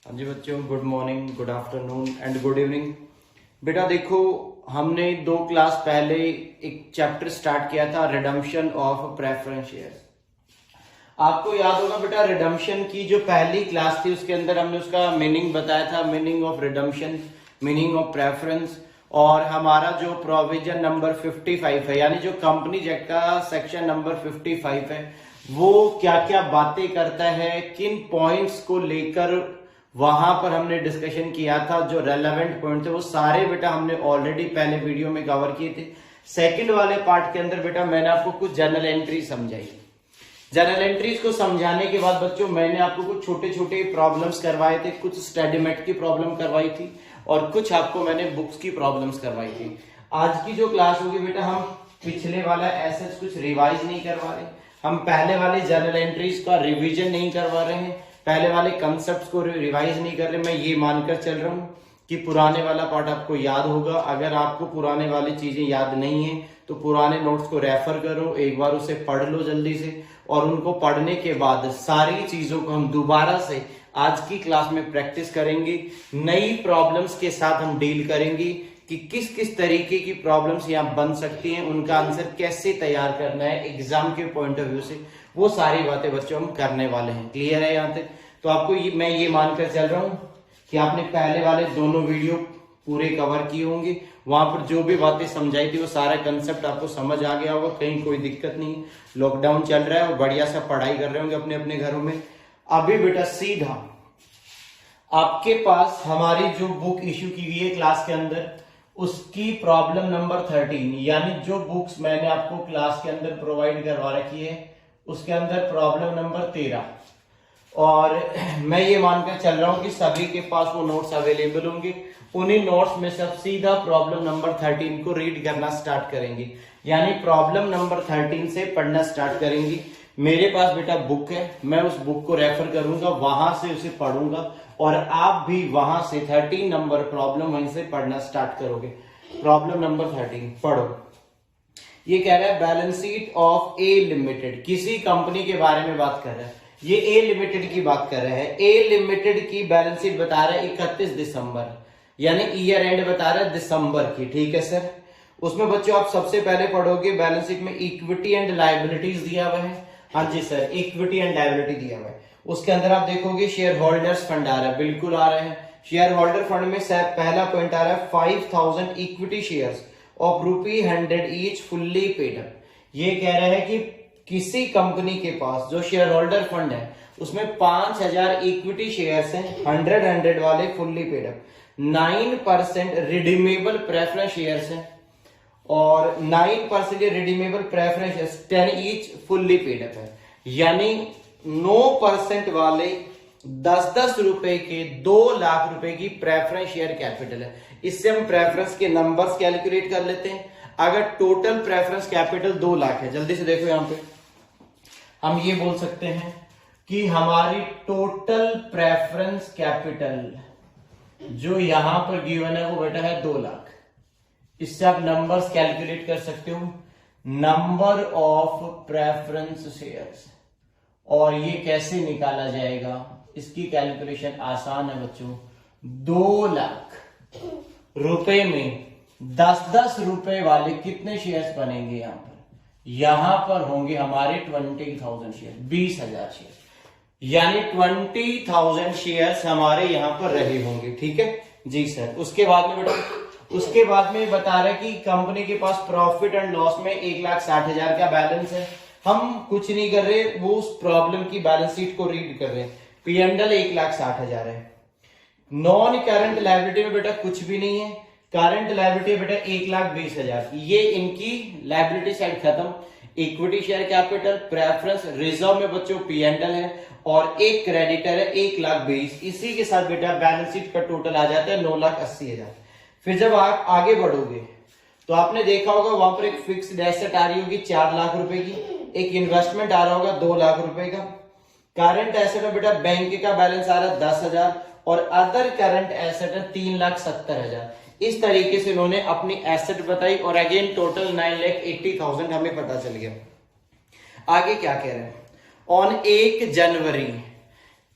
हाँ जी बच्चों, good morning, good afternoon and good evening. बेटा देखो, हमने 2 क्लास पहले एक चैप्टर स्टार्ट किया था, रिडम्पशन ऑफ प्रेफरेंस शेयर्स। आपको याद होगा बेटा, रिडम्पशन की जो पहली क्लास थी उसके अंदर हमने उसका मीनिंग बताया था, meaning of redemption, meaning of preference, और हमारा जो प्रोविजन नंबर 55 है, यानी जो कंपनीज एक्ट का सेक्शन नंबर 55 है, वो क्या क्या बातें करता है, किन पॉइंट्स को लेकर वहां पर हमने डिस्कशन किया था, जो रेलेवेंट पॉइंट थे वो सारे बेटा हमने ऑलरेडी पहले वीडियो में कवर किए थे। सेकंड वाले पार्ट के अंदर बेटा मैंने आपको कुछ जर्नल एंट्री समझाई। जर्नल एंट्रीज को समझाने के बाद बच्चों मैंने आपको कुछ छोटे छोटे प्रॉब्लम्स करवाए थे, कुछ स्टडीमेट की प्रॉब्लम करवाई थी और कुछ आपको मैंने बुक्स की प्रॉब्लम्स करवाई थी। आज की जो क्लास होगी बेटा, हम पिछले वाला ऐसा कुछ रिवाइज नहीं करवा रहे, हम पहले वाले जर्नल एंट्रीज का रिविजन नहीं करवा रहे हैं, पहले वाले कंसेप्ट को रिवाइज नहीं कर रहे। मैं ये मानकर चल रहा हूँ कि पुराने वाला पार्ट आपको याद होगा। अगर आपको पुराने वाली चीजें याद नहीं है तो पुराने नोट्स को रेफर करो, एक बार उसे पढ़ लो जल्दी से, और उनको पढ़ने के बाद सारी चीजों को हम दोबारा से आज की क्लास में प्रैक्टिस करेंगे। नई प्रॉब्लम्स के साथ हम डील करेंगे कि किस किस तरीके की प्रॉब्लम्स यहाँ बन सकती हैं, उनका आंसर कैसे तैयार करना है एग्जाम के पॉइंट ऑफ व्यू से, वो सारी बातें बच्चों हम करने वाले हैं। क्लियर है यहाँ तक? तो आपको मैं ये मानकर चल रहा हूँ कि आपने पहले वाले दोनों वीडियो पूरे कवर किए होंगे, वहां पर जो भी बातें समझाई थी वो सारा कंसेप्ट आपको समझ आ गया होगा, कहीं कोई दिक्कत नहीं है। लॉकडाउन चल रहा है और बढ़िया सा पढ़ाई कर रहे होंगे अपने अपने घरों में। अभी बेटा सीधा आपके पास हमारी जो बुक इश्यू की गई है क्लास के अंदर, उसकी प्रॉब्लम नंबर 13, यानी जो बुक्स मैंने आपको क्लास के अंदर प्रोवाइड करवा रखी है उसके अंदर प्रॉब्लम नंबर 13, और मैं ये मानकर चल रहा हूं कि सभी के पास वो नोट्स अवेलेबल होंगे। उन्हीं नोट्स में से सीधा प्रॉब्लम नंबर 13 को रीड करना स्टार्ट करेंगे, यानी प्रॉब्लम नंबर 13 से पढ़ना स्टार्ट करेंगे। मेरे पास बेटा बुक है, मैं उस बुक को रेफर करूंगा, वहां से उसे पढ़ूंगा और आप भी वहां से 13 नंबर प्रॉब्लम वहीं से पढ़ना स्टार्ट करोगे। प्रॉब्लम नंबर 13 पढ़ो। ये कह रहा है balance sheet of A limited, किसी कंपनी के बारे में बात कर रहा है, ये ए लिमिटेड की बात कर रहे हैं। ए लिमिटेड की बैलेंस शीट बता रहा है 31 दिसंबर, यानी ईयर एंड बता रहा है दिसंबर की। ठीक है सर। उसमें बच्चों आप सबसे पहले पढ़ोगे बैलेंस शीट में इक्विटी एंड लायबिलिटीज दिया हुआ है। हाँ जी सर, इक्विटी एंड लायबिलिटी दिया हुआ है। उसके अंदर आप देखोगे शेयर होल्डर्स फंड आ रहा है, बिल्कुल आ रहे हैं। शेयर होल्डर फंड में पहला पॉइंट आ रहा है 5000 equity shares of ₹100 each fully paid up. ये कह रहा है कि किसी कंपनी के पास जो शेयर होल्डर फंड है उसमें 5000 इक्विटी शेयर्स हैं, 100 वाले fully paid up, 9% redeemable preference shares हैं और 9% redeemable preference shares 10 each fully paid up है, यानी 9% वाले 10-10 रुपए के 2 लाख रुपए की प्रेफरेंस शेयर कैपिटल है। इससे हम प्रेफरेंस के नंबर्स कैलकुलेट कर लेते हैं। अगर टोटल प्रेफरेंस कैपिटल 2 लाख है, जल्दी से देखो यहां पे हम ये बोल सकते हैं कि हमारी टोटल प्रेफरेंस कैपिटल जो यहां पर गिवन है वो बेटा है 2 लाख। इससे आप नंबर्स कैलकुलेट कर सकते हो, नंबर ऑफ प्रेफरेंस शेयर्स, और ये कैसे निकाला जाएगा, इसकी कैलकुलेशन आसान है बच्चों। 2 लाख रुपए में 10-10 रुपए वाले कितने शेयर्स बनेंगे यहां पर होंगे हमारे 20,000 शेयर, 20,000 शेयर, यानी 20,000 शेयर्स हमारे यहां पर रहे होंगे। ठीक है जी सर। उसके बाद में बेटा, उसके बाद में बता रहे कि कंपनी के पास प्रॉफिट एंड लॉस में 1,60,000 का बैलेंस है। हम कुछ नहीं कर रहे, वो उस प्रॉब्लम की बैलेंस शीट को रीड कर रहे हैं। P&L 1,60,000 है। नॉन करंट लायबिलिटी में बेटा कुछ भी नहीं है। करंट लायबिलिटी बेटा 1,20,000, ये इनकी लायबिलिटी साइड खत्म। Equity share capital, preference, reserve में बच्चों P&L है और एक क्रेडिटर है 1,20,000। इसी के साथ बेटा बैलेंस शीट का टोटल आ जाता है 9,80,000। फिर जब आप आगे बढ़ोगे तो आपने देखा होगा वहां पर एक फिक्स्ड एसेट आ रही होगी 4 लाख रुपए की, एक इन्वेस्टमेंट आ रहा होगा 2 लाख रुपए का। करंट एसेट में बेटा बैंक का बैलेंस आ रहा है 10,000 और अदर करंट एसेट है 3,70,000। इस तरीके से उन्होंने अपनी एसेट बताई और अगेन टोटल 9,80,000 हमें पता चल गया। आगे क्या कह रहे हैं, ऑन 1 जनवरी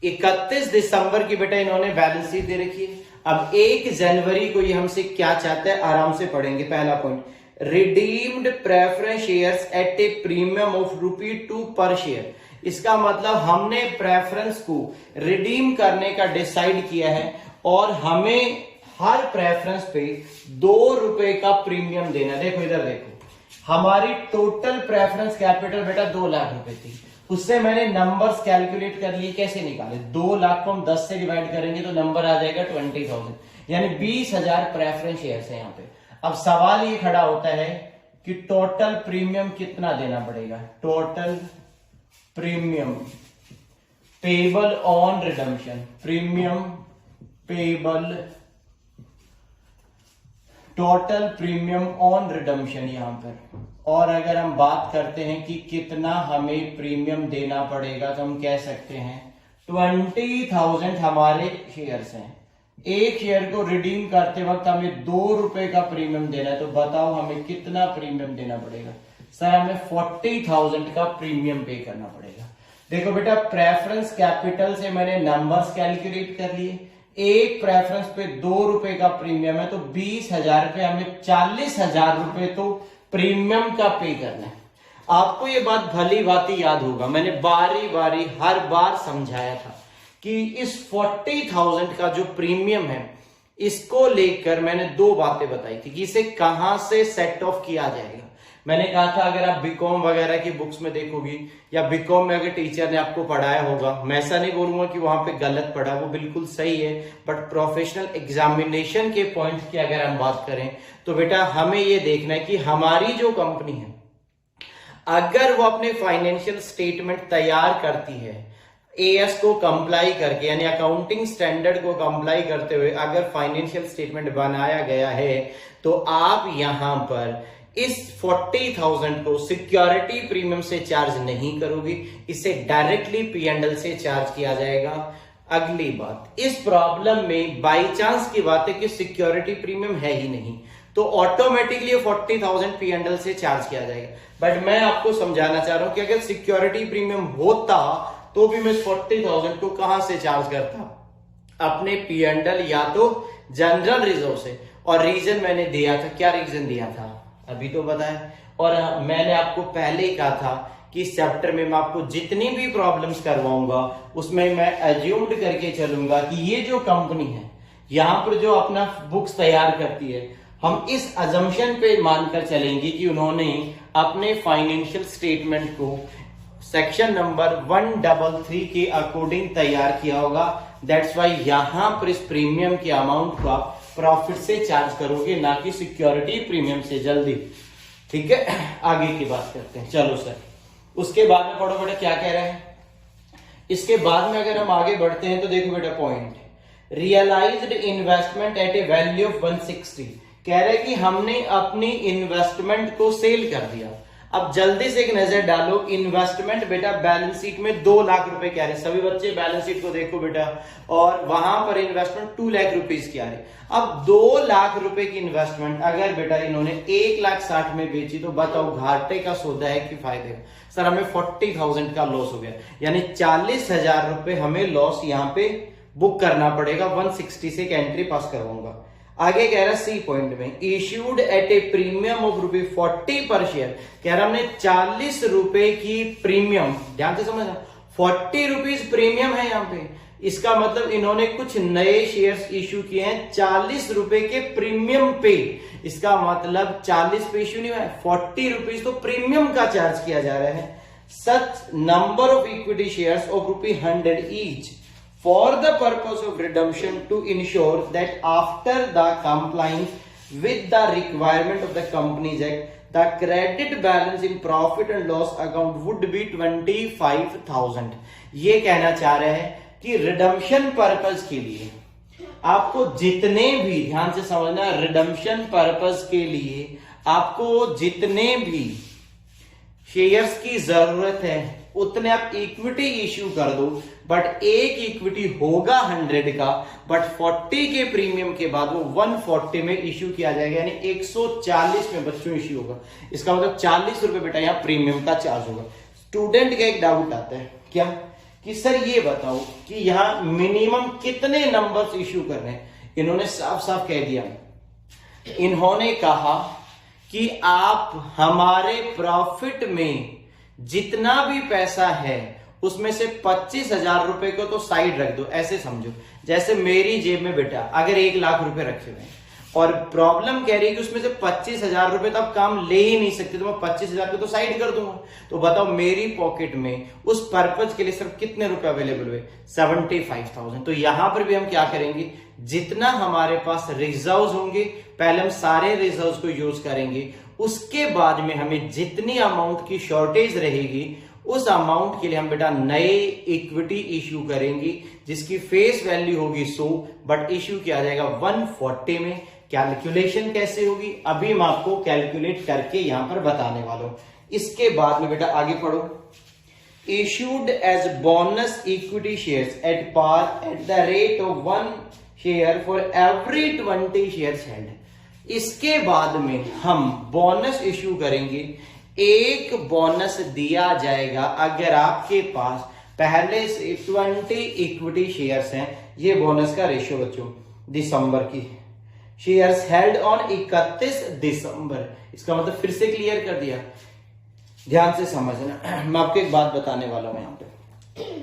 31 दिसंबर की बेटा इन्होंने बैलेंस शीट दे रखी है। अब 1 जनवरी को ये हमसे क्या चाहता है, आराम से पढ़ेंगे। पहला point, redeemed preference shares at A premium of ₹2 पर शेयर। इसका मतलब हमने प्रेफरेंस को रिडीम करने का डिसाइड किया है और हमें हर प्रेफरेंस पे ₹2 का प्रीमियम देना। देखो इधर देखो, हमारी टोटल प्रेफरेंस कैपिटल बेटा 2 लाख रुपए थी, उससे मैंने नंबर्स कैलकुलेट कर लिए। कैसे निकाले, 2 लाख को हम 10 से डिवाइड करेंगे तो नंबर आ जाएगा 20,000, यानी 20,000 प्रेफरेंस शेयर्स है यहाँ पे। अब सवाल ये खड़ा होता है कि टोटल प्रीमियम कितना देना पड़ेगा। Total premium payable on redemption, premium payable, total premium on redemption यहां पर। और अगर हम बात करते हैं कि कितना हमें प्रीमियम देना पड़ेगा तो हम कह सकते हैं 20,000 हमारे शेयर्स हैं। एक शेयर को रिडीम करते वक्त हमें ₹2 का प्रीमियम देना है, तो बताओ हमें कितना प्रीमियम देना पड़ेगा। सर हमें 40,000 का प्रीमियम पे करना पड़ेगा। देखो बेटा, प्रेफरेंस कैपिटल से मैंने नंबर्स कैलकुलेट कर लिए। एक प्रेफरेंस पे ₹2 का प्रीमियम है, तो 20,000 पे हमें 40,000 रुपए तो प्रीमियम का पे करना है। आपको ये बात भली भांति याद होगा, मैंने बारी बारी हर बार समझाया था कि इस 40,000 का जो प्रीमियम है, इसको लेकर मैंने 2 बातें बताई थी कि इसे कहां से सेट ऑफ किया जाएगा। मैंने कहा था अगर आप बीकॉम वगैरह की बुक्स में देखोगी या बीकॉम में अगर टीचर ने आपको पढ़ाया होगा, मैं ऐसा नहीं बोलूंगा कि वहां पे गलत पढ़ा, वो बिल्कुल सही है, बट प्रोफेशनल एग्जामिनेशन के पॉइंट की अगर हम बात करें तो बेटा हमें ये देखना है कि हमारी जो कंपनी है, अगर वो अपने फाइनेंशियल स्टेटमेंट तैयार करती है एएस को कंप्लाई करके, यानी अकाउंटिंग स्टैंडर्ड को कंप्लाई करते हुए अगर फाइनेंशियल स्टेटमेंट बनाया गया है, तो आप यहां पर इस 40,000 को सिक्योरिटी प्रीमियम से चार्ज नहीं करोगे, इसे डायरेक्टली P&L से चार्ज किया जाएगा। अगली बात, इस प्रॉब्लम में बाय चांस की बात है कि सिक्योरिटी प्रीमियम है ही नहीं, तो ऑटोमेटिकली 40,000 P&L से चार्ज किया जाएगा। बट मैं आपको समझाना चाह रहा हूं कि अगर सिक्योरिटी प्रीमियम होता तो भी मैं 40,000 को कहां से चार्ज करता, अपने P&L या तो जनरल रिजर्व से। और रीजन मैंने दिया था, क्या रीजन दिया था अभी तो बताया। और मैंने आपको पहले ही कहा था कि इस चैप्टर में मैं आपको जितनी भी प्रॉब्लम्स करवाऊंगा उसमें मैं एज्यूम्ड करके चलूंगा कि ये जो कंपनी है यहां पर जो अपना बुक्स तैयार करती है, हम इस अजम्पशन पे मानकर चलेंगे कि उन्होंने अपने फाइनेंशियल स्टेटमेंट को सेक्शन नंबर 133 के अकॉर्डिंग तैयार किया होगा। दैट्स वाई यहां पर इस प्रीमियम के अमाउंट को आप प्रॉफिट से चार्ज करोगे, ना कि सिक्योरिटी प्रीमियम से। जल्दी, ठीक है, आगे की बात करते हैं। चलो सर, उसके बाद में पढ़ो बेटा क्या कह रहे हैं। इसके बाद में अगर हम आगे बढ़ते हैं तो देखो बेटा point, realized investment at a value of 160। कह रहे कि हमने अपनी इन्वेस्टमेंट को सेल कर दिया। अब जल्दी से एक नजर डालो, इन्वेस्टमेंट बेटा बैलेंस शीट में 2 लाख रुपए कह रहे, सभी बच्चे बैलेंस शीट को देखो बेटा, और वहां पर इन्वेस्टमेंट 2 लाख रुपीज की आ रही। अब 2 लाख रुपए की इन्वेस्टमेंट अगर बेटा इन्होंने 1,60,000 में बेची तो बताओ घाटे का सौदा है कि फायदे का। सर हमें 40,000 का लॉस हो गया, यानी 40,000 रुपए हमें लॉस यहाँ पे बुक करना पड़ेगा। 160 से एक एंट्री पास करवाऊंगा। आगे कह रहा सी पॉइंट में, issued at A premium of ₹40 पर शेयर। कह रहा हमने 40 रुपए की प्रीमियम, ध्यान से समझना, 40 रुपीज प्रीमियम है यहाँ पे। इसका मतलब इन्होंने कुछ नए शेयर्स इश्यू किए हैं 40 रुपए के प्रीमियम पे। इसका मतलब 40 पे इश्यू नहीं हुआ है, 40 रुपीज तो प्रीमियम का चार्ज किया जा रहा है। सच number of equity shares of ₹100 each for the purpose of redemption to ensure that after the compliance with the requirement of the Companies Act, the credit balance in profit and loss account would be 25,000। ये कहना चाह रहे हैं कि redemption purpose के लिए आपको जितने भी, ध्यान से समझना, रिडम्पशन पर्पस के लिए आपको जितने भी शेयर्स की जरूरत है उतने आप इक्विटी इश्यू कर दो। बट एक इक्विटी होगा 100 का, बट 40 के प्रीमियम के बाद वो 140 में इश्यू किया जाएगा, यानी 140 में बच्चों इश्यू होगा। इसका मतलब 40 रुपए बेटा यहाँ प्रीमियम का चार्ज होगा। स्टूडेंट का एक डाउट आता है क्या कि सर ये बताओ कि यहाँ मिनिमम कितने नंबर्स इश्यू करने हैं। इन्होंने साफ साफ कह दिया, इन्होंने कहा कि आप हमारे प्रॉफिट में जितना भी पैसा है उसमें से 25,000 रुपए को तो साइड रख दो। ऐसे समझो जैसे मेरी जेब में बेटा अगर 1 लाख रुपए रखे हुए हैं और प्रॉब्लम कह रही है कि उसमें से 25,000 रुपए तो आप काम ले ही नहीं सकते, तो मैं 25,000 को तो साइड कर दूंगा। तो बताओ मेरी पॉकेट में उस पर्पज के लिए सिर्फ कितने रुपए अवेलेबल हुए, 75,000। तो यहां पर भी हम क्या करेंगे, जितना हमारे पास रिजर्व्स होंगे पहले हम सारे रिजर्व्स को यूज करेंगे, उसके बाद में हमें जितनी अमाउंट की शॉर्टेज रहेगी उस अमाउंट के लिए हम बेटा नए इक्विटी इश्यू करेंगे जिसकी फेस वैल्यू होगी 100 बट इश्यू किया जाएगा 140 में। कैलकुलेशन कैसे होगी अभी मैं आपको कैलकुलेट करके यहां पर बताने वाला हूं। इसके बाद में बेटा आगे पढ़ो, issued as bonus equity shares at par at the rate of 1 share for every 20 shares held। इसके बाद में हम बोनस इश्यू करेंगे, एक बोनस दिया जाएगा अगर आपके पास पहले से 20 इक्विटी शेयर्स हैं। ये बोनस का रेशियो बच्चों दिसंबर की शेयर्स हेल्ड ऑन 31 दिसंबर। इसका मतलब फिर से क्लियर कर दिया, ध्यान से समझना। मैं आपको एक बात बताने वाला हूं यहां पे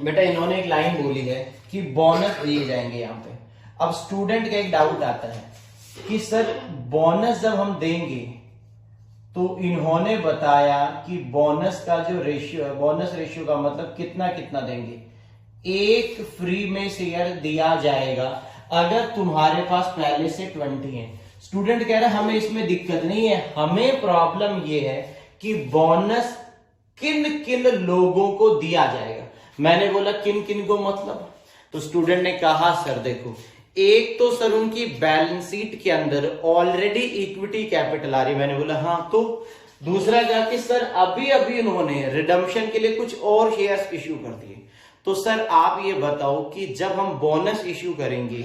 बेटा, इन्होंने एक लाइन बोली है कि बोनस दिए जाएंगे यहां पे। अब स्टूडेंट का एक डाउट आता है कि सर बोनस जब हम देंगे तो इन्होंने बताया कि बोनस का जो रेशियो है, बोनस रेशियो का मतलब कितना कितना देंगे, एक फ्री में शेयर दिया जाएगा अगर तुम्हारे पास पहले से 20 है। स्टूडेंट कह रहा है हमें इसमें दिक्कत नहीं है, हमें प्रॉब्लम यह है कि बोनस किन किन लोगों को दिया जाएगा। मैंने बोला किन किन को मतलब, तो स्टूडेंट ने कहा सर देखो, एक तो सर उनकी बैलेंस शीट के अंदर ऑलरेडी इक्विटी कैपिटल आ रही। मैंने बोला हाँ, तो दूसरा क्या कि सर अभी अभी उन्होंने रिडम्पशन के लिए कुछ और शेयर्स इश्यू कर दिए। तो सर आप ये बताओ कि जब हम बोनस इश्यू करेंगे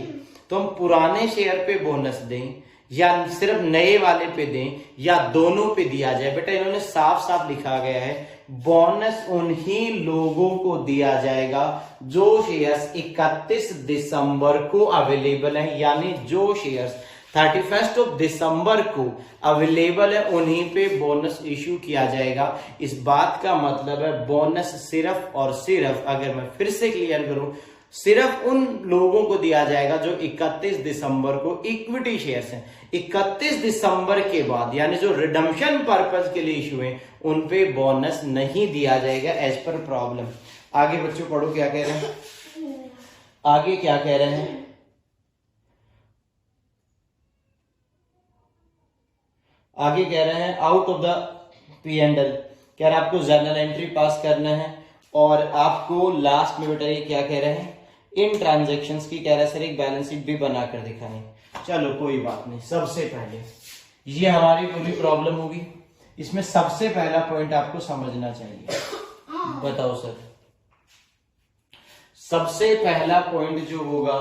तो हम पुराने शेयर पे बोनस दें या सिर्फ नए वाले पे दें या दोनों पे दिया जाए। बेटा इन्होंने साफ साफ लिखा गया है बोनस उन्हीं लोगों को दिया जाएगा जो शेयर्स 31 दिसंबर को अवेलेबल है, यानी जो शेयर्स 31 दिसंबर को अवेलेबल है उन्हीं पे बोनस इश्यू किया जाएगा। इस बात का मतलब है बोनस सिर्फ और सिर्फ, अगर मैं फिर से क्लियर करूं, सिर्फ उन लोगों को दिया जाएगा जो 31 दिसंबर को इक्विटी शेयर्स हैं। 31 दिसंबर के बाद यानी जो रिडम्पशन पर्पज के लिए इश्यू है उन पे बोनस नहीं दिया जाएगा एज पर प्रॉब्लम। आगे बच्चों पढ़ो क्या कह रहे हैं, आगे क्या कह रहे हैं। आगे कह रहे हैं आउट ऑफ द P&L, कह रहे हैं आपको जर्नल एंट्री पास करना है और आपको लास्ट में बेटा ये क्या कह रहे हैं, इन ट्रांजैक्शंस की कह रहे हैं सर एक बैलेंस शीट भी बनाकर दिखाएं। चलो कोई बात नहीं, सबसे पहले ये हमारी पूरी प्रॉब्लम होगी, इसमें सबसे पहला पॉइंट आपको समझना चाहिए। बताओ सर, सबसे पहला पॉइंट जो होगा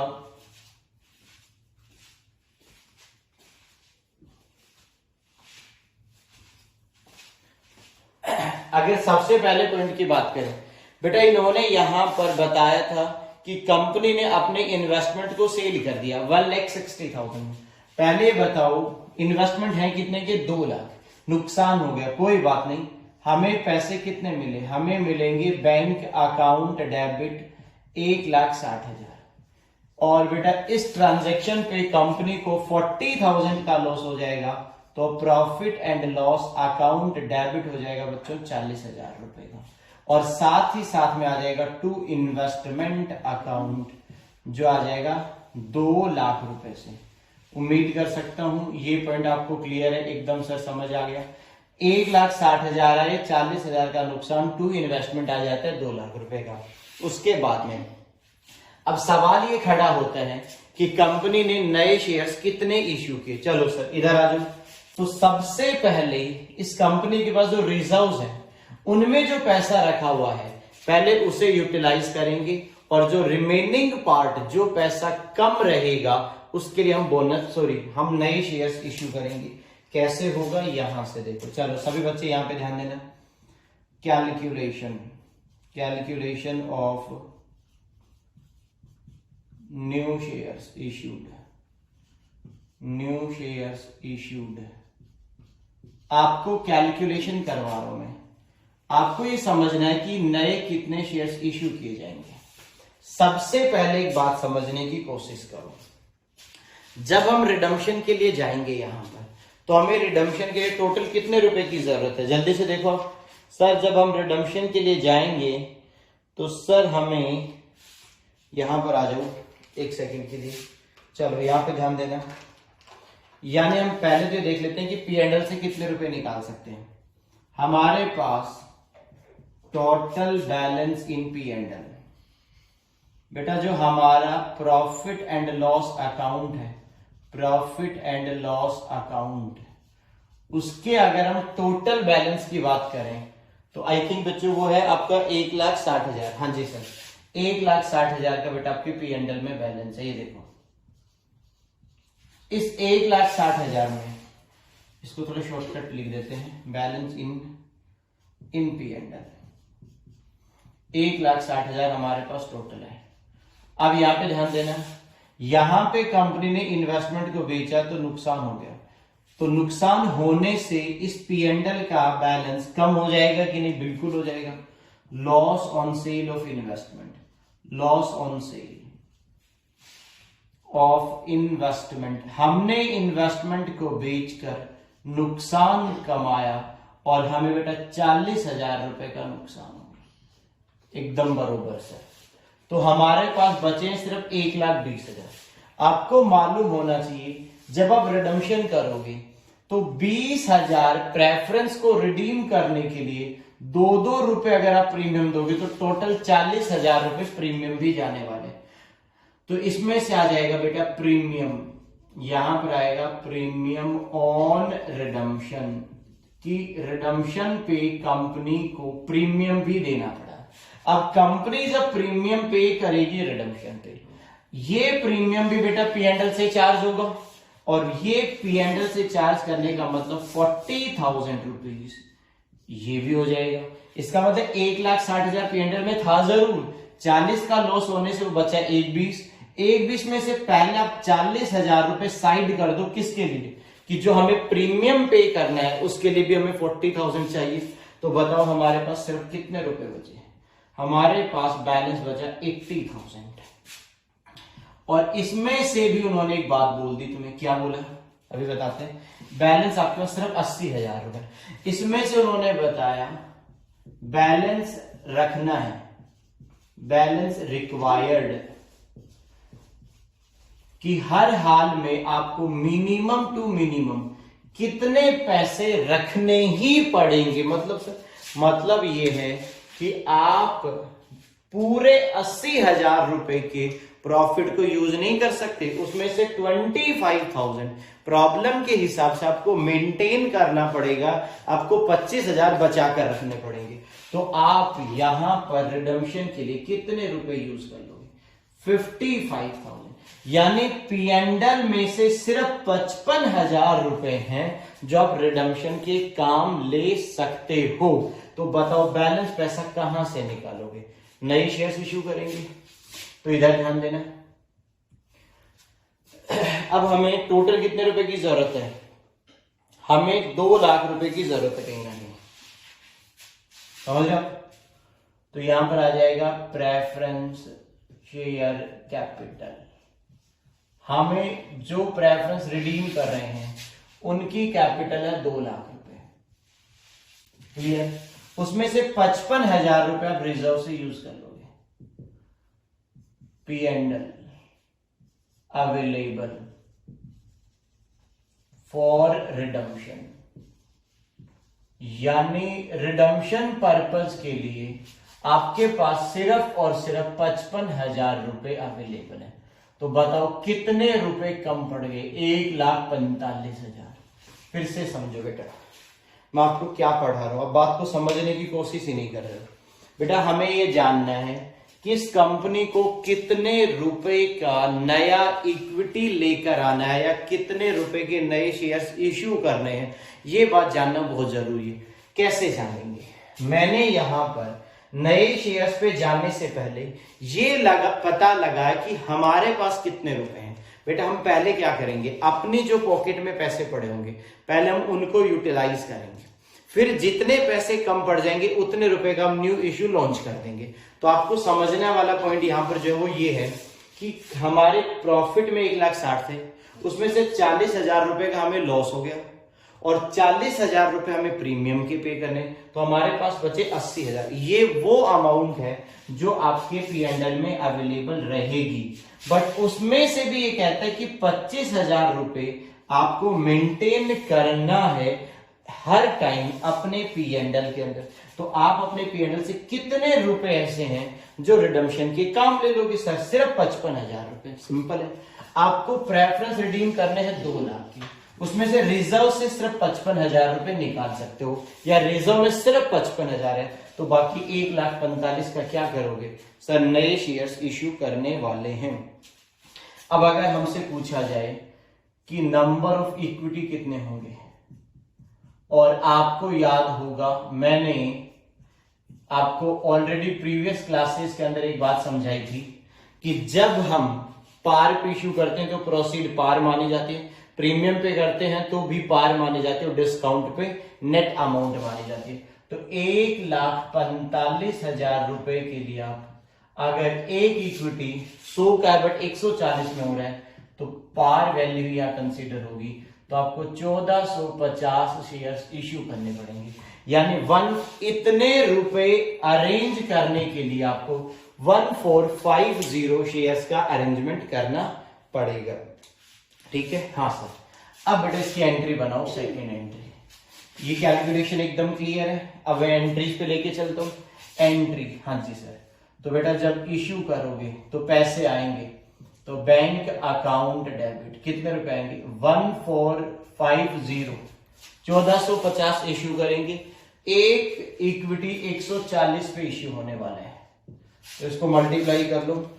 अगर सबसे पहले पॉइंट की बात करें बेटा, इन्होंने यहां पर बताया था कि कंपनी ने अपने इन्वेस्टमेंट को सेल कर दिया 1,60,000। पहले बताओ इन्वेस्टमेंट है कितने के, 2 लाख, नुकसान हो गया, कोई बात नहीं। हमें पैसे कितने मिले, हमें मिलेंगे बैंक अकाउंट डेबिट 1,60,000 और बेटा इस ट्रांजैक्शन पे कंपनी को 40,000 का लॉस हो जाएगा, तो profit and loss account debit हो जाएगा बच्चों 40,000 रुपए का, और साथ ही साथ में आ जाएगा टू इन्वेस्टमेंट अकाउंट जो आ जाएगा 2 लाख रुपए से। उम्मीद कर सकता हूं ये पॉइंट आपको क्लियर है, एकदम सर समझ आ गया। 1,60,000 आए, 40,000 का नुकसान, टू इन्वेस्टमेंट आ जाता है 2 लाख रुपए का। उसके बाद में अब सवाल ये खड़ा होता है कि कंपनी ने नए शेयर्स कितने इश्यू किए। चलो सर इधर आ जाओ। तो सबसे पहले इस कंपनी के पास जो रिजर्व्स है उनमें जो पैसा रखा हुआ है पहले उसे यूटिलाइज करेंगे और जो रिमेनिंग पार्ट जो पैसा कम रहेगा उसके लिए हम नए शेयर्स इश्यू करेंगे। कैसे होगा यहां से देखो, चलो सभी बच्चे यहां पे ध्यान देना। Calculation of new shares issued, new shares issued. आपको कैलकुलेशन करवा रहा हूं मैं, आपको ये समझना है कि नए कितने शेयर्स इश्यू किए जाएंगे। सबसे पहले एक बात समझने की कोशिश करो, जब हम रिडम्पशन के लिए जाएंगे यहां पर, तो हमें रिडम्पशन के लिए टोटल कितने रुपए की जरूरत है? जल्दी से देखो सर, जब हम रिडम्पशन के लिए जाएंगे तो सर हमें यहां पर आ जाओ एक सेकंड के लिए, चलो यहां पे ध्यान देना। यानी हम पहले तो देख लेते हैं कि P&L से कितने रुपए निकाल सकते हैं। हमारे पास टोटल बैलेंस इन P&L, बेटा जो हमारा प्रॉफिट एंड लॉस अकाउंट है, प्रॉफिट एंड लॉस अकाउंट, उसके अगर हम टोटल बैलेंस की बात करें तो आई थिंक बच्चों वो है आपका 1,60,000। हाँ जी सर, 1,60,000 का बेटा आपके P&L में बैलेंस है। ये देखो इस 1,60,000 में, इसको थोड़ा शॉर्टकट लिख देते हैं, बैलेंस इन P&L 1,60,000 हमारे पास टोटल है। अब यहां पे ध्यान देना, यहां पे कंपनी ने इन्वेस्टमेंट को बेचा तो नुकसान हो गया, तो नुकसान होने से इस P&L का बैलेंस कम हो जाएगा कि नहीं? बिल्कुल हो जाएगा। Loss on sale of investment, loss on sale of investment, हमने इन्वेस्टमेंट को बेचकर नुकसान कमाया और हमें बेटा 40,000 रुपए का नुकसान हो गया। एकदम बरोबर सर। तो हमारे पास बचे सिर्फ 1,20,000। आपको मालूम होना चाहिए जब आप रिडम्पशन करोगे तो 20,000 प्रेफरेंस को रिडीम करने के लिए 2-2 रुपए अगर आप प्रीमियम दोगे तो टोटल 40,000 रुपए प्रीमियम भी जाने वाले। तो इसमें से आ जाएगा बेटा प्रीमियम, यहां पर आएगा प्रीमियम ऑन रिडम्पशन, कि रिडम्पशन पे कंपनी को प्रीमियम भी देना पड़ा। अब कंपनी जब प्रीमियम पे करेगी रिडम्पशन पे, ये प्रीमियम भी बेटा P&L से चार्ज होगा, और ये P&L से चार्ज करने का मतलब 40,000 रुपीज ये भी हो जाएगा। इसका मतलब 1,60,000 P&L में था जरूर, 40 का लॉस होने से वो बचा 1,20,1,20 में से पहले आप 40,000 रुपए साइड कर दो। किसके लिए? कि जो हमें प्रीमियम पे करना है उसके लिए भी हमें 40,000 चाहिए। तो बताओ हमारे पास सिर्फ कितने रुपए बचे? हमारे पास बैलेंस बचा 80,000। और इसमें से भी उन्होंने एक बात बोल दी, तुम्हें क्या बोला अभी बताते हैं। बैलेंस आपके पास सिर्फ 80,000 रुपए, इसमें से उन्होंने बताया बैलेंस रखना है, बैलेंस रिक्वायर्ड, कि हर हाल में आपको मिनिमम टू मिनिमम कितने पैसे रखने ही पड़ेंगे। मतलब ये है कि आप पूरे 80,000 रुपए के प्रॉफिट को यूज नहीं कर सकते, उसमें से 25,000 प्रॉब्लम के हिसाब से आपको मेंटेन करना पड़ेगा, आपको 25,000 बचा कर रखने पड़ेंगे। तो आप यहां पर रिडम्पशन के लिए कितने रुपए यूज कर लोगे? 55,000। यानी P&L में से सिर्फ 55,000 रुपए हैं जो आप रिडम्पशन के काम ले सकते हो। तो बताओ बैलेंस पैसा कहां से निकालोगे? नई शेयर्स इश्यू करेंगे, तो इधर ध्यान देना। अब हमें टोटल कितने रुपए की जरूरत है? हमें 2 लाख रुपए की जरूरत है कहीं ना कहीं, समझ लो। तो यहां पर आ जाएगा प्रेफरेंस शेयर कैपिटल। हमें जो प्रेफरेंस रिडीम कर रहे हैं उनकी कैपिटल है 2 लाख रुपए, क्लियर? उसमें से 55,000 रुपए आप रिजर्व से यूज कर लोगे। P&L अवेलेबल फॉर रिडम्पशन, यानी रिडम्पशन पर्पस के लिए आपके पास सिर्फ और सिर्फ 55,000 रुपए अवेलेबल है। तो बताओ कितने रुपए कम पड़ गए? 1,45,000। फिर से समझो बेटा, मैं आपको क्या पढ़ा रहा हूं, अब बात को समझने की कोशिश ही नहीं कर रहे हो बेटा। हमें यह जानना है कि इस कंपनी को कितने रुपए का नया इक्विटी लेकर आना है या कितने रुपए के नए शेयर्स इश्यू करने हैं, ये बात जानना बहुत जरूरी है। कैसे जानेंगे? मैंने यहां पर नए शेयर्स पे जाने से पहले ये पता लगा कि हमारे पास कितने रुपए हैं। बेटा हम पहले क्या करेंगे, अपनी जो पॉकेट में पैसे पड़े होंगे पहले हम उनको यूटिलाइज करेंगे, फिर जितने पैसे कम पड़ जाएंगे उतने रुपए का हम न्यू इश्यू लॉन्च कर देंगे। तो आपको समझने वाला पॉइंट यहां पर जो है वो ये है कि हमारे प्रॉफिट में 1,60,000 थे, उसमें से 40,000 रुपए का हमें लॉस हो गया और 40,000 रुपए हमें प्रीमियम के पे करने, तो हमारे पास बचे 80,000। ये वो अमाउंट है जो आपके P&L में अवेलेबल रहेगी, बट उसमें से भी ये कहता है कि 25,000 रुपए आपको मेंटेन करना है हर टाइम अपने P&L के अंदर। तो आप अपने P&L से कितने रुपए ऐसे हैं जो रिडम्पशन के काम ले लोगे सर? सिर्फ 55,000 रुपए। सिंपल है। आपको प्रेफरेंस रिडीम करने हैं 2 लाख की, उसमें से रिजर्व से सिर्फ 55,000 रुपए निकाल सकते हो, या रिजर्व में सिर्फ 55,000 है तो बाकी 1,45,000 का क्या करोगे सर? नए शेयर्स इश्यू करने वाले हैं। अब अगर हमसे पूछा जाए कि नंबर ऑफ इक्विटी कितने होंगे, और आपको याद होगा मैंने आपको ऑलरेडी प्रीवियस क्लासेस के अंदर एक बात समझाई थी कि जब हम पार पे इश्यू करते हैं तो प्रोसीड पार मानी जाती है, प्रीमियम पे करते हैं तो भी पार माने जाते हैं, और डिस्काउंट पे नेट अमाउंट मानी जाती है। तो 1,45,000 रुपए के लिए आप अगर एक इक्विटी 100 का है बट 140 में हो रहा है तो पार वैल्यू यहाँ कंसीडर होगी, तो आपको 1450 शेयर्स इश्यू करने पड़ेंगे। यानी इतने रुपए अरेंज करने के लिए आपको 1450 शेयर्स का अरेंजमेंट करना पड़ेगा। ठीक है, हाँ सर। अब बेटा इसकी एंट्री बनाओ, सेकेंड एंट्री। ये कैलकुलेशन एकदम क्लियर है। अब एंट्रीज पे लेके चलता हूं। एंट्री, हाँ जी सर। तो बेटा जब इश्यू करोगे तो पैसे आएंगे, तो बैंक अकाउंट डेबिट कितने रुपए आएंगे? 1450, 1450 इश्यू करेंगे। एक इक्विटी 140 पे इश्यू होने वाला है, तो इसको मल्टीप्लाई कर लो,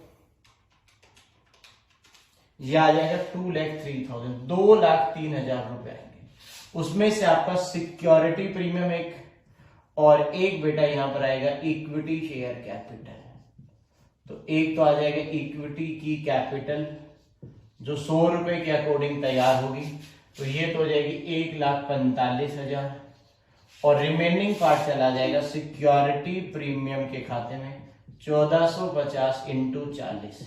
यह आ जाएगा 2,03,000, 2,03,000 रुपए आएंगे। उसमें से आपका सिक्योरिटी प्रीमियम एक, और एक बेटा यहां पर आएगा इक्विटी शेयर कैपिटल। तो एक तो आ जाएगा इक्विटी की कैपिटल जो 100 रुपए के अकॉर्डिंग तैयार होगी, तो ये तो हो जाएगी 1,45,000, और रिमेनिंग पार्ट चला जाएगा सिक्योरिटी प्रीमियम के खाते में 1450 इंटू 40,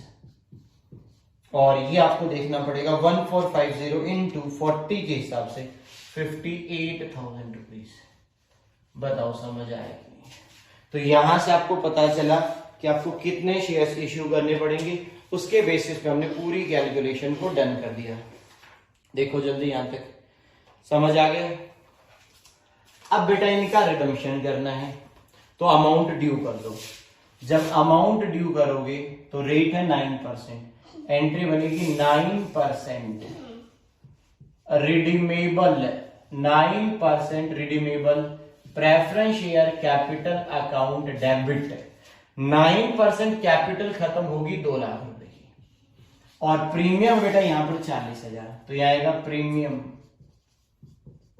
और ये आपको देखना पड़ेगा 1450 इंटू 40 के हिसाब से 58,000 रुपीज। बताओ समझ आएगी? तो यहां से आपको पता चला कि आपको कितने शेयर्स इश्यू करने पड़ेंगे, उसके बेसिस पे हमने पूरी कैलकुलेशन को डन कर दिया। देखो जल्दी यहां तक समझ आ गया। अब बेटा इनका रिडम्पशन करना है तो अमाउंट ड्यू कर दो। जब अमाउंट ड्यू करोगे तो रेट है 9%, एंट्री बनेगी 9% redeemable, 9% redeemable preference share capital account debit. 9% capital खत्म होगी 2 लाख रुपए की, और प्रीमियम बेटा यहां पर 40,000, तो यह आएगा premium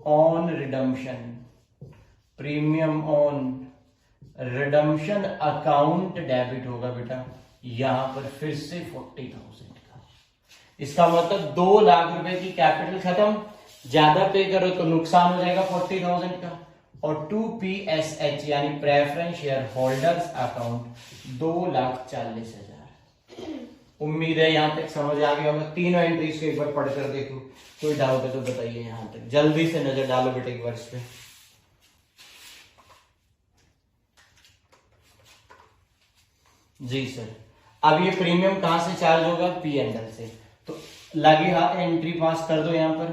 on redemption, premium on redemption account debit होगा बेटा यहां पर फिर से 40,000 का। इसका मतलब 2 लाख रुपए की कैपिटल खत्म, ज्यादा पे करो तो नुकसान हो जाएगा 40,000 का, और 2PSH यानी प्रेफरेंस शेयर होल्डर्स अकाउंट 2,40,000। उम्मीद है यहां तक समझ आ गया होगा। तीनों एंट्रीज को एक बार पढ़कर देखो, कोई डाउट है तो बताइए। यहां तक जल्दी से नजर डालो बेटे एक बार इस पे। जी सर। अब ये प्रीमियम कहां से चार्ज होगा? P&L से। तो लगे हाथ एंट्री पास कर दो यहां पर,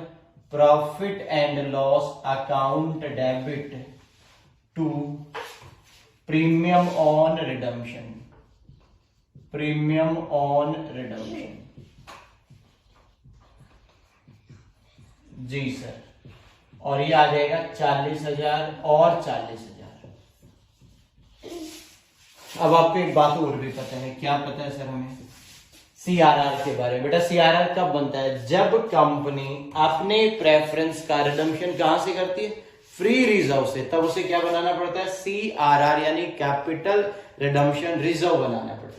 profit and loss account debit to premium on redemption, premium on redemption. जी सर। और ये आ जाएगा 40,000 और 40,000। अब आपको एक बात और भी पता है, क्या पता है सर हमें? CRR के बारे में। बेटा CRR कब बनता है? जब कंपनी अपने प्रेफरेंस का रिडम्पशन कहां से करती है? फ्री रिजर्व से, तब उसे क्या बनाना पड़ता है, CRR यानी कैपिटल रिडम्पशन रिजर्व बनाना पड़ता है।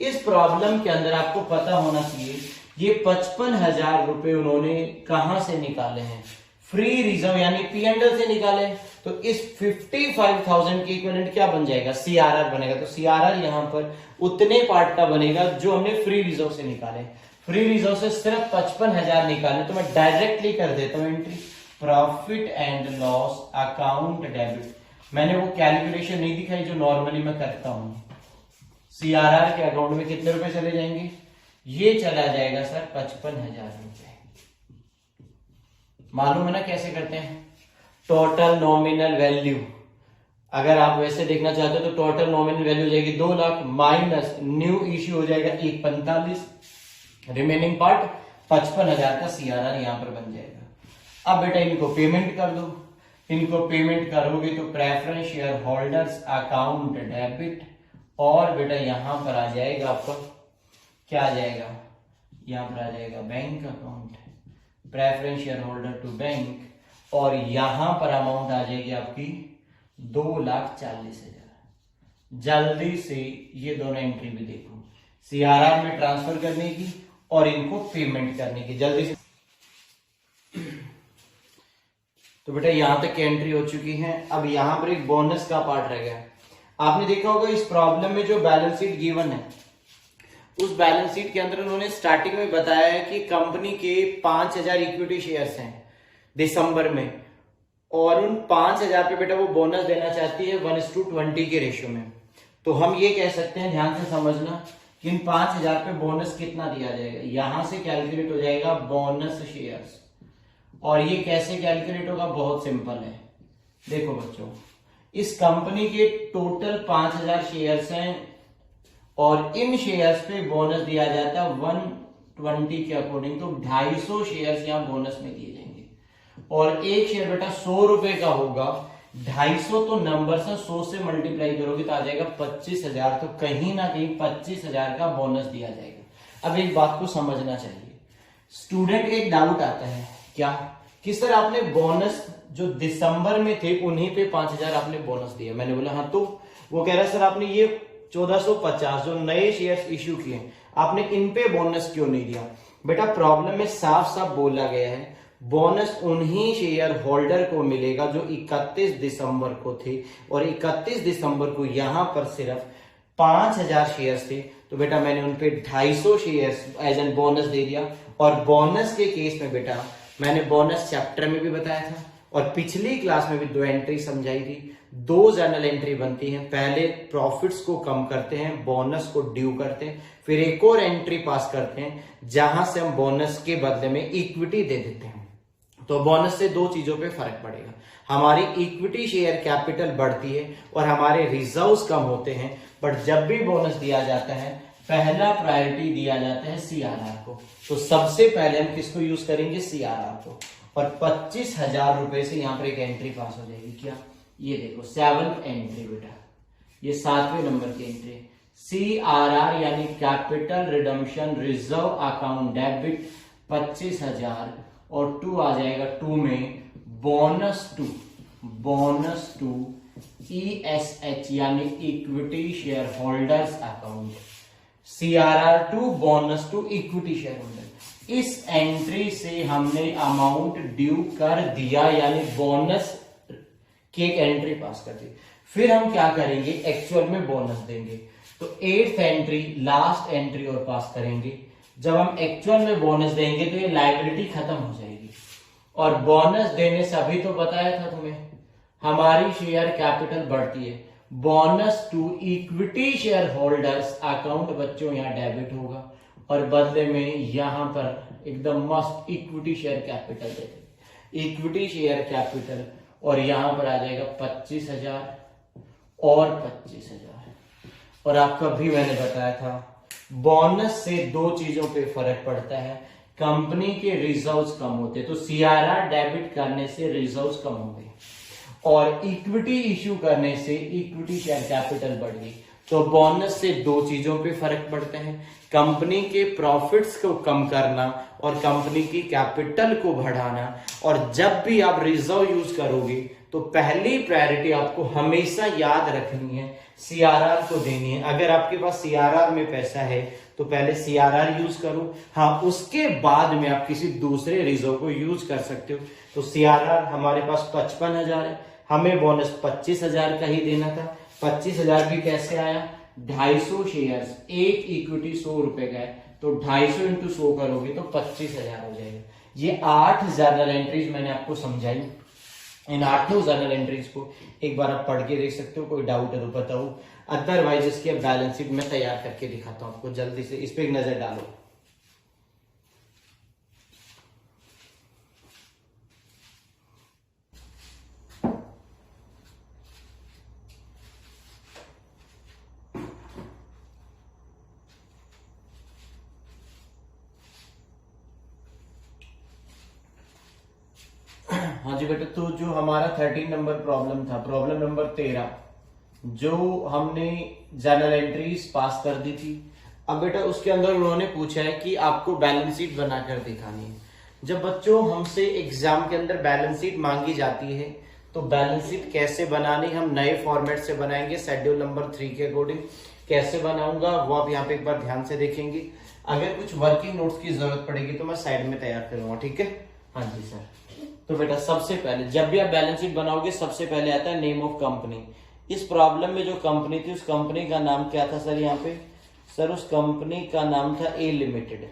इस प्रॉब्लम के अंदर आपको पता होना चाहिए ये 55,000 रुपए उन्होंने कहां से निकाले हैं, फ्री रिजर्व यानी P&L से निकाले। तो इस 55,000 के इक्विवेलेंट क्या बन जाएगा, CRR बनेगा। तो CRR यहां पर उतने पार्ट का बनेगा जो हमने फ्री रिजर्व से निकाले। फ्री रिजर्व से सिर्फ 55,000 निकाले, तो मैं डायरेक्टली कर देता हूं entry, profit and loss account debit. मैंने वो कैलकुलेशन नहीं दिखाई जो नॉर्मली मैं करता हूं। CRR के अकाउंट में कितने रुपए चले जाएंगे, ये चला जाएगा सर 55,000 रुपए। मालूम है ना कैसे करते हैं, टोटल नॉमिनल वैल्यू। अगर आप वैसे देखना चाहते हो तो टोटल नॉमिनल वैल्यू हो जाएगी 2 लाख माइनस न्यू इश्यू हो जाएगा 145, रिमेनिंग पार्ट 55,000 का CRR यहां पर बन जाएगा। अब बेटा इनको पेमेंट कर दो, इनको पेमेंट करोगे तो preference share holders account debit, और बेटा यहां पर आ जाएगा आपका क्या आ जाएगा, यहां पर आ जाएगा bank account, preference share holder to bank, और यहां पर अमाउंट आ जाएगी आपकी 2,40,000। जल्दी से ये दोनों एंट्री भी देखो, CRR में ट्रांसफर करने की और इनको पेमेंट करने की, जल्दी से। तो बेटा यहां तक की एंट्री हो चुकी है। अब यहां पर एक बोनस का पार्ट रह गया। आपने देखा होगा इस प्रॉब्लम में जो बैलेंस शीट गिवन है, उस बैलेंस शीट के अंदर उन्होंने स्टार्टिंग में बताया है कि कंपनी के 5,000 इक्विटी शेयर्स हैं दिसंबर में, और उन 5,000 पे बेटा वो बोनस देना चाहती है 1:20 के रेशियो में। तो हम ये कह सकते हैं, ध्यान से समझना, कि इन 5,000 पे बोनस कितना दिया जाएगा, यहां से कैलकुलेट हो जाएगा बोनस शेयर्स। और ये कैसे कैलकुलेट होगा, बहुत सिंपल है। देखो बच्चों, इस कंपनी के टोटल 5,000 शेयर्स हैं, और इन शेयर्स पे बोनस दिया जाता है 120 के अकॉर्डिंग, तो 250 शेयर्स यहां बोनस में दिए जाएंगे। और एक शेयर बेटा 100 रुपए का होगा, 250 तो नंबर से 100 से मल्टीप्लाई करोगे तो आ जाएगा 25,000। तो कहीं ना कहीं 25,000 का बोनस दिया जाएगा। अब एक बात को समझना चाहिए, स्टूडेंट एक डाउट आता है क्या, कि सर आपने बोनस जो दिसंबर में थे उन्हीं पे 5,000 आपने बोनस दिया। मैंने बोला हाँ, तो वो कह रहा है सर आपने ये 1450 जो नए शेयर्स इश्यू किए आपने इन पे बोनस क्यों नहीं दिया। बेटा प्रॉब्लम में साफ साफ बोला गया है, बोनस उन्हीं शेयर होल्डर को मिलेगा जो 31 दिसंबर को थे, और 31 दिसंबर को यहां पर सिर्फ 5,000 शेयर्स थे। तो बेटा मैंने उन पे 250 शेयर्स एज एन बोनस दे दिया। और बोनस के केस में बेटा मैंने बोनस चैप्टर में भी बताया था, और पिछली क्लास में भी 2 एंट्री समझाई थी। 2 जर्नल एंट्री बनती हैं, पहले प्रॉफिट्स को कम करते हैं, बोनस को ड्यू करते हैं, फिर एक और एंट्री पास करते हैं जहां से हम बोनस के बदले में इक्विटी दे देते हैं। तो बोनस से 2 चीजों पे फर्क पड़ेगा, हमारी इक्विटी शेयर कैपिटल बढ़ती है और हमारे रिजर्व्स कम होते हैं। बट जब भी बोनस दिया जाता है पहला प्रायोरिटी दिया जाता है CRR को। तो सबसे पहले हम किसको यूज करेंगे, CRR को। और 25,000 रुपए से यहां पर एक एंट्री पास हो जाएगी। क्या, ये देखो 7th एंट्री बेटा, ये 7वें नंबर की एंट्री, CRR यानी capital redemption reserve account debit 25,000, और 2 आ जाएगा 2 में बोनस टू ESH यानी equity share holders account, CRR to bonus to equity share holder. इस एंट्री से हमने अमाउंट ड्यू कर दिया, यानी बोनस की एक एंट्री पास कर दी। फिर हम क्या करेंगे, एक्चुअल में बोनस देंगे। तो 8th एंट्री लास्ट एंट्री और पास करेंगे। जब हम एक्चुअल में बोनस देंगे तो ये लायबिलिटी खत्म हो जाएगी। और बोनस देने से अभी तो बताया था तुम्हें, हमारी शेयर कैपिटल बढ़ती है। Bonus to equity share holders account बच्चों यहाँ डेबिट होगा, और बदले में यहां पर एकदम मस्त इक्विटी शेयर कैपिटल दे देंगे, इक्विटी शेयर कैपिटल, और यहां पर आ जाएगा 25,000 और 25,000। और आपको भी मैंने बताया था बोनस से 2 चीजों पे फर्क पड़ता है, कंपनी के रिजर्व्स कम होते, तो CRR डेबिट करने से रिजर्व्स कम हो गए, और इक्विटी इश्यू करने से इक्विटी शेयर कैपिटल बढ़ गई। तो बोनस से 2 चीजों पे फर्क पड़ते हैं, कंपनी के प्रॉफिट्स को कम करना और कंपनी की कैपिटल को बढ़ाना। और जब भी आप रिजर्व यूज करोगे तो पहली प्रायोरिटी आपको हमेशा याद रखनी है, सीआरआर को देनी है। अगर आपके पास सीआरआर में पैसा है तो पहले सीआरआर यूज करो, हाँ उसके बाद में आप किसी दूसरे रिजर्व को यूज कर सकते हो। तो सीआरआर हमारे पास 55,000 है, हमें बोनस 25,000 का ही देना था। 25,000 भी कैसे आया, 250 शेयर्स, एक इक्विटी 100 रुपए का है, तो 250 इंटू 100 करोगे तो 25,000 हो जाएगा। ये 8 जर्नल एंट्रीज मैंने आपको समझाई। इन 8 जर्नल एंट्रीज को एक बार आप पढ़ के देख सकते हो, कोई डाउट है तो बताओ, अदरवाइज इसकी बैलेंस शीट मैं तैयार करके दिखाता हूं आपको, जल्दी से इस पे एक नजर डालो। हाँ जी बेटा, तो जो हमारा 13 नंबर प्रॉब्लम था, प्रॉब्लम नंबर 13, जो हमने जर्नल एंट्रीज पास कर दी थी। अब बेटा उसके अंदर उन्होंने पूछा है कि आपको बैलेंस शीट बनाकर दिखानी है। जब बच्चों हमसे एग्जाम के अंदर बैलेंस शीट मांगी जाती है तो बैलेंस शीट कैसे बनानी हम नए फॉर्मेट से बनाएंगे, शेड्यूल नंबर 3 के अकॉर्डिंग। कैसे बनाऊंगा वो आप यहाँ पे एक बार ध्यान से देखेंगे। अगर कुछ वर्किंग नोट्स की जरूरत पड़ेगी तो मैं साइड में तैयार करूंगा, ठीक है। हाँ जी सर। तो बेटा सबसे पहले जब भी आप बैलेंस शीट बनाओगे सबसे पहले आता है नेम ऑफ कंपनी। इस प्रॉब्लम में जो कंपनी थी उस कंपनी का नाम क्या था सर, यहाँ पे सर उस कंपनी का नाम था ए लिमिटेड।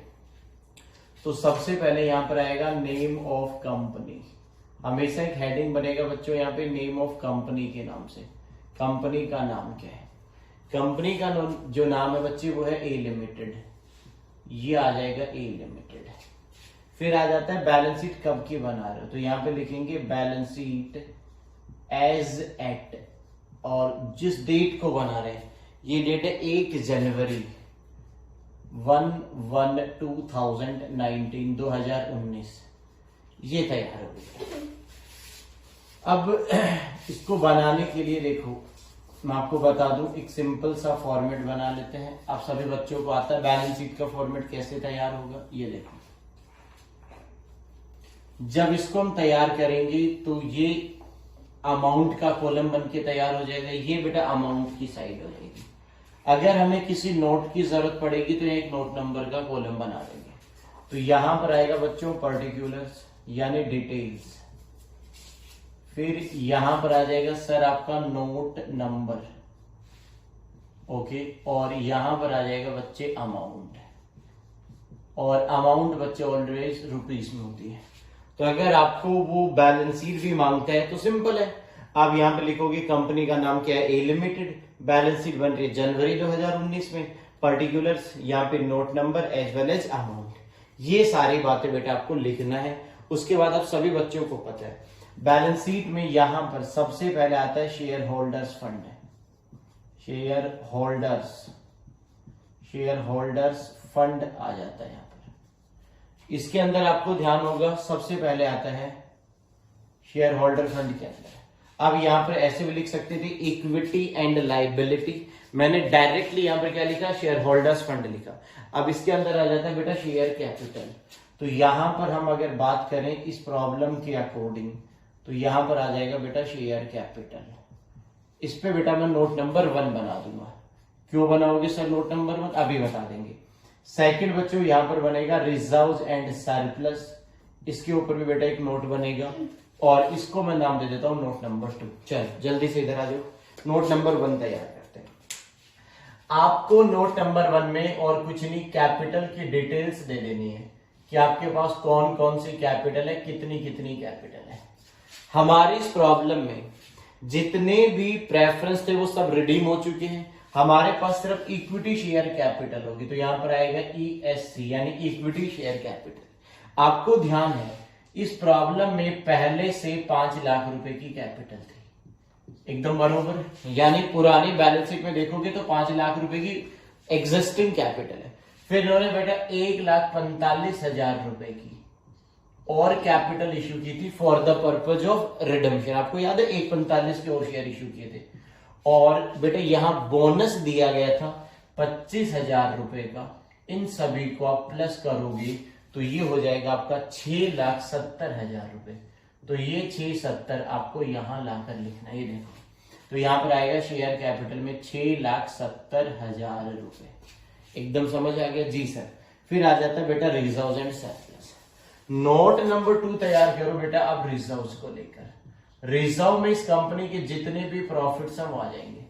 तो सबसे पहले यहाँ पर आएगा नेम ऑफ कंपनी। हमेशा एक हेडिंग बनेगा बच्चों यहाँ पे नेम ऑफ कंपनी के नाम से। कंपनी का नाम क्या है, कंपनी का जो नाम है बच्चे वो है ए लिमिटेड, ये आ जाएगा ए लिमिटेड। फिर आ जाता है बैलेंस शीट कब की बना रहे हो, तो यहाँ पे लिखेंगे बैलेंस शीट एज एट, और जिस डेट को बना रहे हैं ये डेट है 1 जनवरी 2019, ये तैयार हो गया। अब इसको बनाने के लिए देखो मैं आपको बता दूं, एक सिंपल सा फॉर्मेट बना लेते हैं। आप सभी बच्चों को आता है बैलेंस शीट का फॉर्मेट कैसे तैयार होगा, ये देखो। जब इसको हम तैयार करेंगे तो ये अमाउंट का कॉलम बन के तैयार हो जाएगा, ये बेटा अमाउंट की साइड हो जाएगी। अगर हमें किसी नोट की जरूरत पड़ेगी तो एक नोट नंबर का कॉलम बना देंगे। तो यहां पर आएगा बच्चों पर्टिकुलर्स यानी डिटेल्स, फिर यहां पर आ जाएगा सर आपका नोट नंबर, ओके, और यहां पर आ जाएगा बच्चे अमाउंट, और अमाउंट बच्चे ऑलवेज रुपीस में होती है। तो अगर आपको वो बैलेंस शीट भी मांगता है तो सिंपल है, आप यहां पे लिखोगे कंपनी का नाम क्या है ए लिमिटेड, बैलेंस शीट बन रही है जनवरी 2019 में, पर्टिकुलर्स यहाँ पे note number as well as amount, ये सारी बातें बेटा आपको लिखना है। उसके बाद आप सभी बच्चों को पता है बैलेंस शीट में यहां पर सबसे पहले आता है share holders fund, share holders fund आ जाता है यहाँ पर। इसके अंदर आपको ध्यान होगा सबसे पहले आता है शेयर होल्डर फंड के अंदर। अब यहां पर ऐसे भी लिख सकते थे इक्विटी एंड लाइबिलिटी, मैंने डायरेक्टली यहां पर क्या लिखा, शेयर होल्डर्स फंड लिखा। अब इसके अंदर आ जाता है बेटा शेयर कैपिटल। तो यहां पर हम अगर बात करें इस प्रॉब्लम के अकॉर्डिंग तो यहां पर आ जाएगा बेटा शेयर कैपिटल। इस पे बेटा मैं नोट नंबर 1 बना दूंगा। क्यों बनाओगे सर नोट नंबर 1, अभी बता देंगे। सेकंड बच्चों यहां पर बनेगा रिजर्व्स एंड सरप्लस, इसके ऊपर भी बेटा एक नोट बनेगा, और इसको मैं नाम दे देता हूं नोट नंबर 2। चल जल्दी से इधर आ जाओ, नोट नंबर 1 तैयार करते हैं। आपको नोट नंबर 1 में और कुछ नहीं, कैपिटल की डिटेल्स दे देनी है कि आपके पास कौन कौन सी कैपिटल है, कितनी कितनी कैपिटल है। हमारी इस प्रॉब्लम में जितने भी प्रेफरेंस थे वो सब रिडीम हो चुके हैं, हमारे पास सिर्फ इक्विटी शेयर कैपिटल होगी। तो यहां पर आएगा ESC यानी इक्विटी शेयर कैपिटल। आपको ध्यान है इस प्रॉब्लम में पहले से 5 लाख रुपए की कैपिटल थी, एकदम बरोबर, यानी पुरानी बैलेंस शीट में देखोगे तो 5 लाख रुपए की एग्जिस्टिंग कैपिटल है। फिर इन्होंने बेटा 1,45,000 रुपए की और कैपिटल इश्यू की थी for the purpose of redemption. आपको याद है 1,45 के और शेयर इश्यू किए थे, और बेटा यहां बोनस दिया गया था 25,000 रुपए का। इन सभी को आप प्लस करोगे तो ये हो जाएगा आपका 6,70,000 रुपए। तो ये 670 आपको यहां लाकर लिखना है। ये देखो, तो यहां पर आएगा शेयर कैपिटल में 6,70,000 रुपए। एकदम समझ आ गया जी सर। फिर आ जाता है बेटा reserves and surplus. Note number 2 तैयार करो बेटा अब रिजर्व्स को लेकर। रिजर्व में इस कंपनी के जितने भी प्रॉफिट्स हैं वो आ जाएंगे।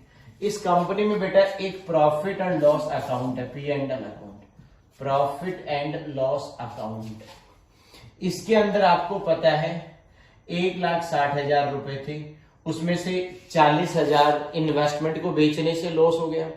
इस कंपनी में बेटा एक प्रॉफिट एंड लॉस अकाउंट है, P&L account, profit and loss account. इसके अंदर आपको पता है 1,60,000 रुपए थे, उसमें से 40,000 इन्वेस्टमेंट को बेचने से लॉस हो गया,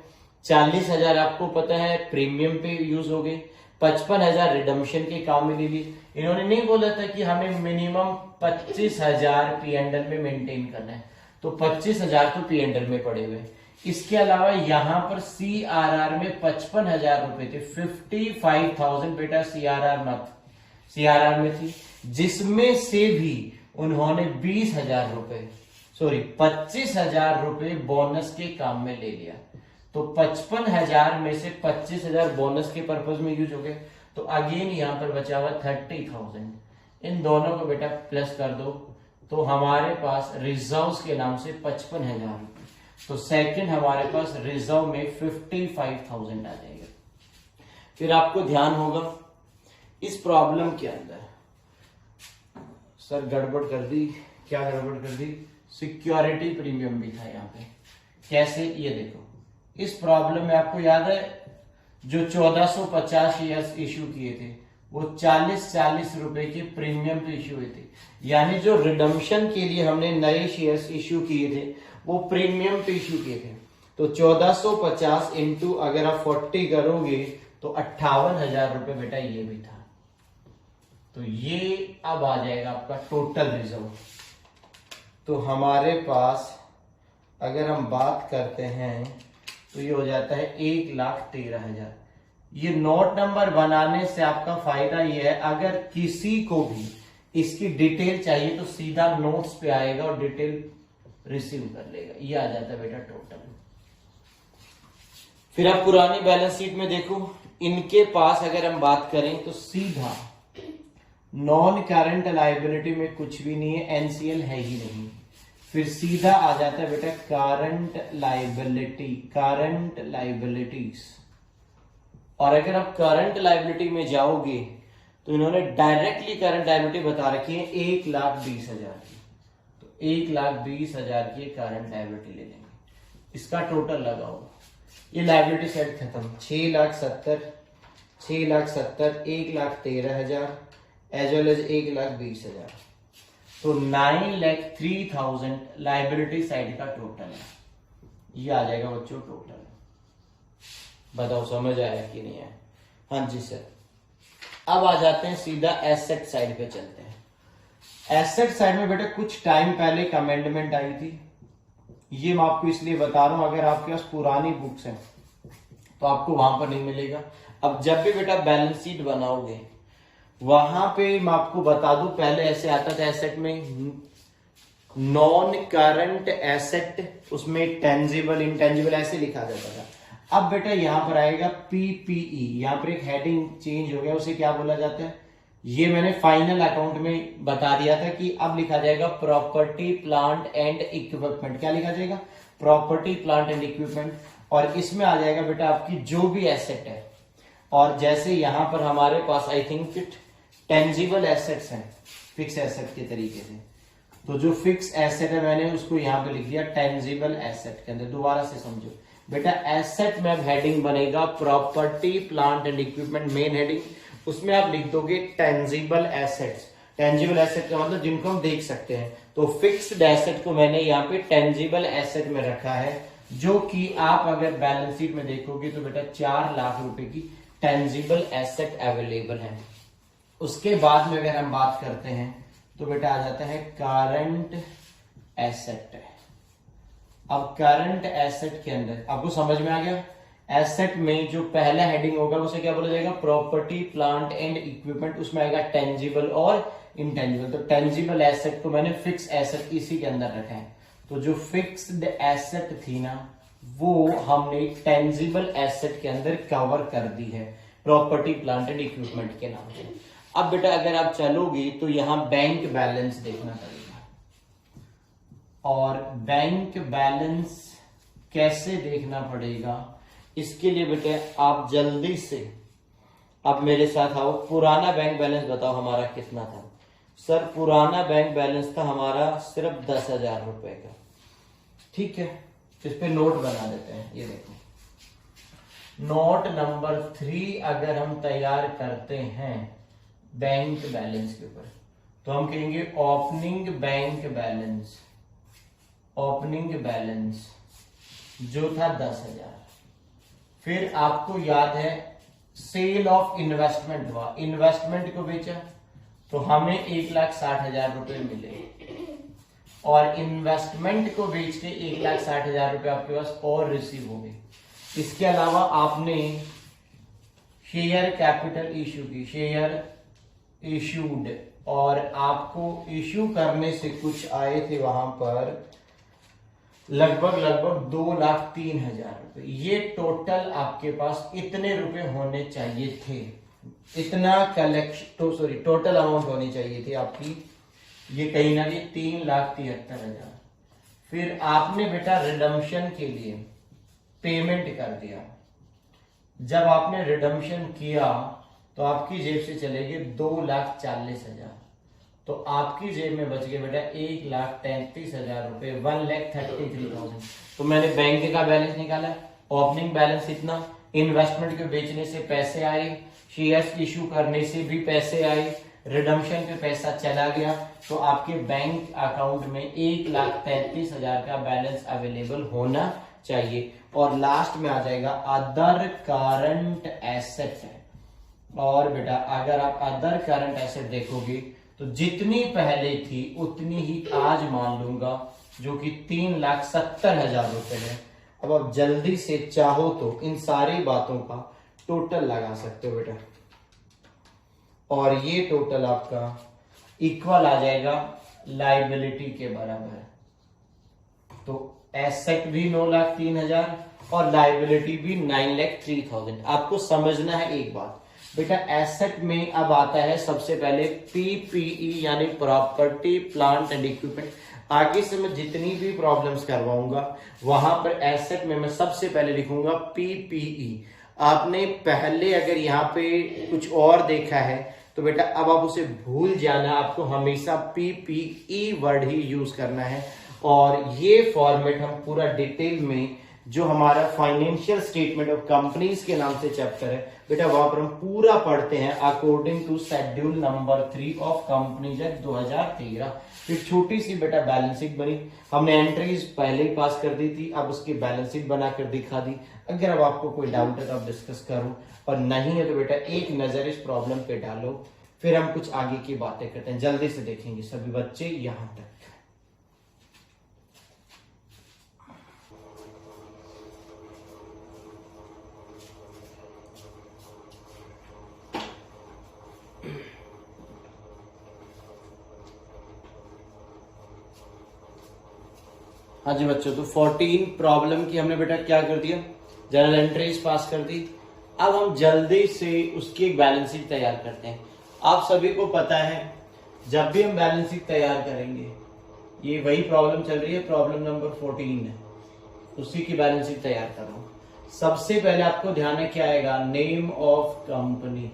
40,000 आपको पता है प्रीमियम पे यूज हो गए, 55,000 रिडम्पशन के काम में ले लिए। इन्होंने नहीं बोला था कि हमें मिनिमम 25,000 P&L में मेंटेन करना है, तो 25,000 तो P&L में पड़े हुए। इसके अलावा यहां पर CRR में 55,000 रुपए थे, 55,000 बेटा CRR में थी, जिसमें से भी उन्होंने 20,000 रुपए 25,000 रुपए बोनस के काम में ले लिया। तो 55,000 में से 25,000 बोनस के पर्पज में यूज हो गए। तो अगेन यहां पर बचा हुआ 30,000। इन दोनों को बेटा प्लस कर दो तो हमारे पास रिजर्व्स के नाम से 55,000 रुपए। तो सेकंड हमारे पास रिजर्व में 55,000 आ जाएगा। फिर आपको ध्यान होगा इस प्रॉब्लम के अंदर सर गड़बड़ कर दी, क्या गड़बड़ कर दी, सिक्योरिटी प्रीमियम भी था यहाँ पे। कैसे, ये देखो, इस प्रॉब्लम में आपको याद है जो 1450 शेयर्स इश्यू किए थे वो 40 रुपए के प्रीमियम पे इश्यू हुए थे। यानी जो रिडम्पशन के लिए हमने नए शेयर्स इश्यू किए थे वो प्रीमियम पे इश्यू किए थे। तो 1450 इंटू अगर आप 40 करोगे तो 58,000 रुपए बेटा ये भी था। तो ये अब आ जाएगा आपका टोटल रिजर्व। तो हमारे पास अगर हम बात करते हैं तो ये हो जाता है 1,13,000। ये नोट नंबर बनाने से आपका फायदा ये है, अगर किसी को भी इसकी डिटेल चाहिए तो सीधा नोट्स पे आएगा और डिटेल रिसीव कर लेगा। ये आ जाता है बेटा टोटल। फिर आप पुरानी बैलेंस शीट में देखो, इनके पास अगर हम बात करें तो सीधा नॉन करंट लायबिलिटी में कुछ भी नहीं है, एनसीएल है ही नहीं। फिर सीधा आ जाता है बेटा करंट लायबिलिटीज। और अगर आप करंट लायबिलिटी में जाओगे तो इन्होंने डायरेक्टली करंट लायबिलिटी बता रखी है 1,20,000 की। तो 1,20,000 की करंट लायबिलिटी ले लेंगे, इसका टोटल लगाओ। ये लायबिलिटी सेट खत्म। 6,70,000, 1,13,000 एज वेल एज 1,20,000। तो 9,03,000 लायबिलिटी साइड का टोटल है। ये आ जाएगा बच्चों टोटल। बताओ समझ आया कि नहीं है? हाँ जी सर। अब आ जाते हैं सीधा एसेट साइड पे चलते हैं। एसेट साइड में बेटा कुछ टाइम पहले एक अमेंडमेंट आई थी, ये मैं आपको इसलिए बता रहा हूं, अगर आपके पास पुरानी बुक्स हैं तो आपको वहां पर नहीं मिलेगा। अब जब भी बेटा बैलेंस शीट बनाओगे वहां पे मैं आपको बता दूं, पहले ऐसे आता था एसेट में नॉन करंट एसेट, उसमें टेंजिबल इंटेंजिबल ऐसे लिखा जाता था। अब बेटा यहां पर आएगा पीपीई, यहां पर एक हेडिंग चेंज हो गया, उसे क्या बोला जाता है? ये मैंने फाइनल अकाउंट में बता दिया था कि अब लिखा जाएगा प्रॉपर्टी प्लांट एंड इक्विपमेंट। क्या लिखा जाएगा? Property plant and equipment. और इसमें आ जाएगा बेटा आपकी जो भी एसेट है। और जैसे यहां पर हमारे पास आई थिंक टेंजिबल एसेट्स हैं फिक्स एसेट के तरीके से, तो जो फिक्स एसेट है मैंने उसको यहां पे लिख दिया टेंजिबल एसेट के अंदर। दोबारा से समझो बेटा, एसेट में अब हेडिंग बनेगा property plant and equipment, main heading, उसमें आप लिख दोगे टेंजिबल एसेट्स। टेंजिबल एसेट का मतलब जिनको हम देख सकते हैं। तो फिक्स्ड एसेट को मैंने यहाँ पे टेंजिबल एसेट में रखा है, जो कि आप अगर बैलेंस शीट में देखोगे तो बेटा 4 लाख रुपए की टेंजिबल एसेट अवेलेबल है। उसके बाद में अगर हम बात करते हैं तो बेटा आ जाता है करंट एसेट। अब करंट एसेट के अंदर आपको समझ में आ गया, एसेट में जो पहला हेडिंग होगा उसे क्या बोला जाएगा? Property plant and equipment. उसमें आएगा टेंजिबल और इंटेंजिबल। तो टेंजिबल एसेट को मैंने फिक्स एसेट इसी के अंदर रखा है। तो जो फिक्स्ड एसेट थी ना वो हमने टेंजिबल एसेट के अंदर कवर कर दी है प्रॉपर्टी प्लांट एंड इक्विपमेंट के नाम से। अब बेटा अगर आप चलोगे तो यहां बैंक बैलेंस देखना पड़ेगा, और बैंक बैलेंस कैसे देखना पड़ेगा, इसके लिए बेटे आप जल्दी से आप मेरे साथ आओ। पुराना बैंक बैलेंस बताओ हमारा कितना था। सर पुराना बैंक बैलेंस था हमारा सिर्फ 10,000 रुपए का। ठीक है, इस पे नोट बना देते हैं। ये देखो नोट नंबर 3 अगर हम तैयार करते हैं बैंक बैलेंस के ऊपर, तो हम कहेंगे opening bank balance, opening balance जो था 10,000। फिर आपको याद है सेल ऑफ इन्वेस्टमेंट हुआ, इन्वेस्टमेंट को बेचा तो हमें 1,60,000 रुपए मिले, और इन्वेस्टमेंट को बेच के 1,60,000 रुपए आपके पास और रिसीव हो गए। इसके अलावा आपने शेयर कैपिटल इश्यू की, शेयर इश्यूड, और आपको इश्यू करने से कुछ आए थे वहां पर लगभग 2,03,000 रुपए। ये टोटल आपके पास इतने रुपए होने चाहिए थे, इतना कलेक्शन तो सॉरी टोटल अमाउंट होनी चाहिए थी आपकी, ये कहीं ना कहीं 3,73,000। फिर आपने बेटा रिडम्पशन के लिए पेमेंट कर दिया। जब आपने रिडम्पशन किया तो आपकी जेब से चले गए 2,40,000, तो आपकी जेब में बच गए बेटा 1,33,000 रुपए, 1,33,000। तो मैंने बैंक का बैलेंस निकाला, ओपनिंग बैलेंस इतना, इन्वेस्टमेंट के बेचने से पैसे आए, शेयर्स इश्यू करने से भी पैसे आए, रिडम्पशन पे पैसा चला गया, तो आपके बैंक अकाउंट में 1,33,000 का बैलेंस अवेलेबल होना चाहिए। और लास्ट में आ जाएगा अदर करंट एसेट। और बेटा अगर आप अदर करंट एसेट देखोगे तो जितनी पहले थी उतनी ही आज मान लूंगा, जो कि 3,70,000 रुपए है। अब आप जल्दी से चाहो तो इन सारी बातों का टोटल लगा सकते हो बेटा, और ये टोटल आपका इक्वल आ जाएगा लाइबिलिटी के बराबर। तो एसेट भी 9,03,000 और लाइबिलिटी भी 9,03,000। आपको समझना है एक बात बेटा, एसेट में अब आता है सबसे पहले पीपीई यानी प्रॉपर्टी प्लांट एंड इक्विपमेंट। आगे से मैं जितनी भी प्रॉब्लम्स करवाऊंगा वहां पर एसेट में मैं सबसे पहले लिखूंगा पीपीई। आपने पहले अगर यहाँ पे कुछ और देखा है तो बेटा अब आप उसे भूल जाना, आपको हमेशा पीपीई वर्ड ही यूज करना है। और ये फॉर्मेट हम पूरा डिटेल में जो हमारा फाइनेंशियल स्टेटमेंट ऑफ कंपनीज के नाम से चैप्टर है बेटा, वहां पर हम पूरा पढ़ते हैं according to schedule number 3 of companies act 2013। फिर छोटी सी बेटा बैलेंस शीट बनी, हमने एंट्रीज पहले ही पास कर दी थी, अब उसकी बैलेंस शीट बनाकर दिखा दी। अगर अब आपको कोई डाउट है तो आप डिस्कस करो, और नहीं है तो बेटा एक नजर इस प्रॉब्लम पे डालो, फिर हम कुछ आगे की बातें करते हैं। जल्दी से देखेंगे सभी बच्चे यहां तक। हाँ जी बच्चों, तो 14 प्रॉब्लम की हमने बेटा क्या कर दिया, जनरल एंट्रीज पास कर दी। अब हम जल्दी से उसकी एक बैलेंस शीट तैयार करते हैं। आप सभी को पता है जब भी हम बैलेंस शीट तैयार करेंगे, ये वही प्रॉब्लम चल रही है, प्रॉब्लम नंबर 14 है, उसी की बैलेंस शीट तैयार कर रहा हूं। सबसे पहले आपको ध्यान में क्या आएगा, नेम ऑफ कंपनी।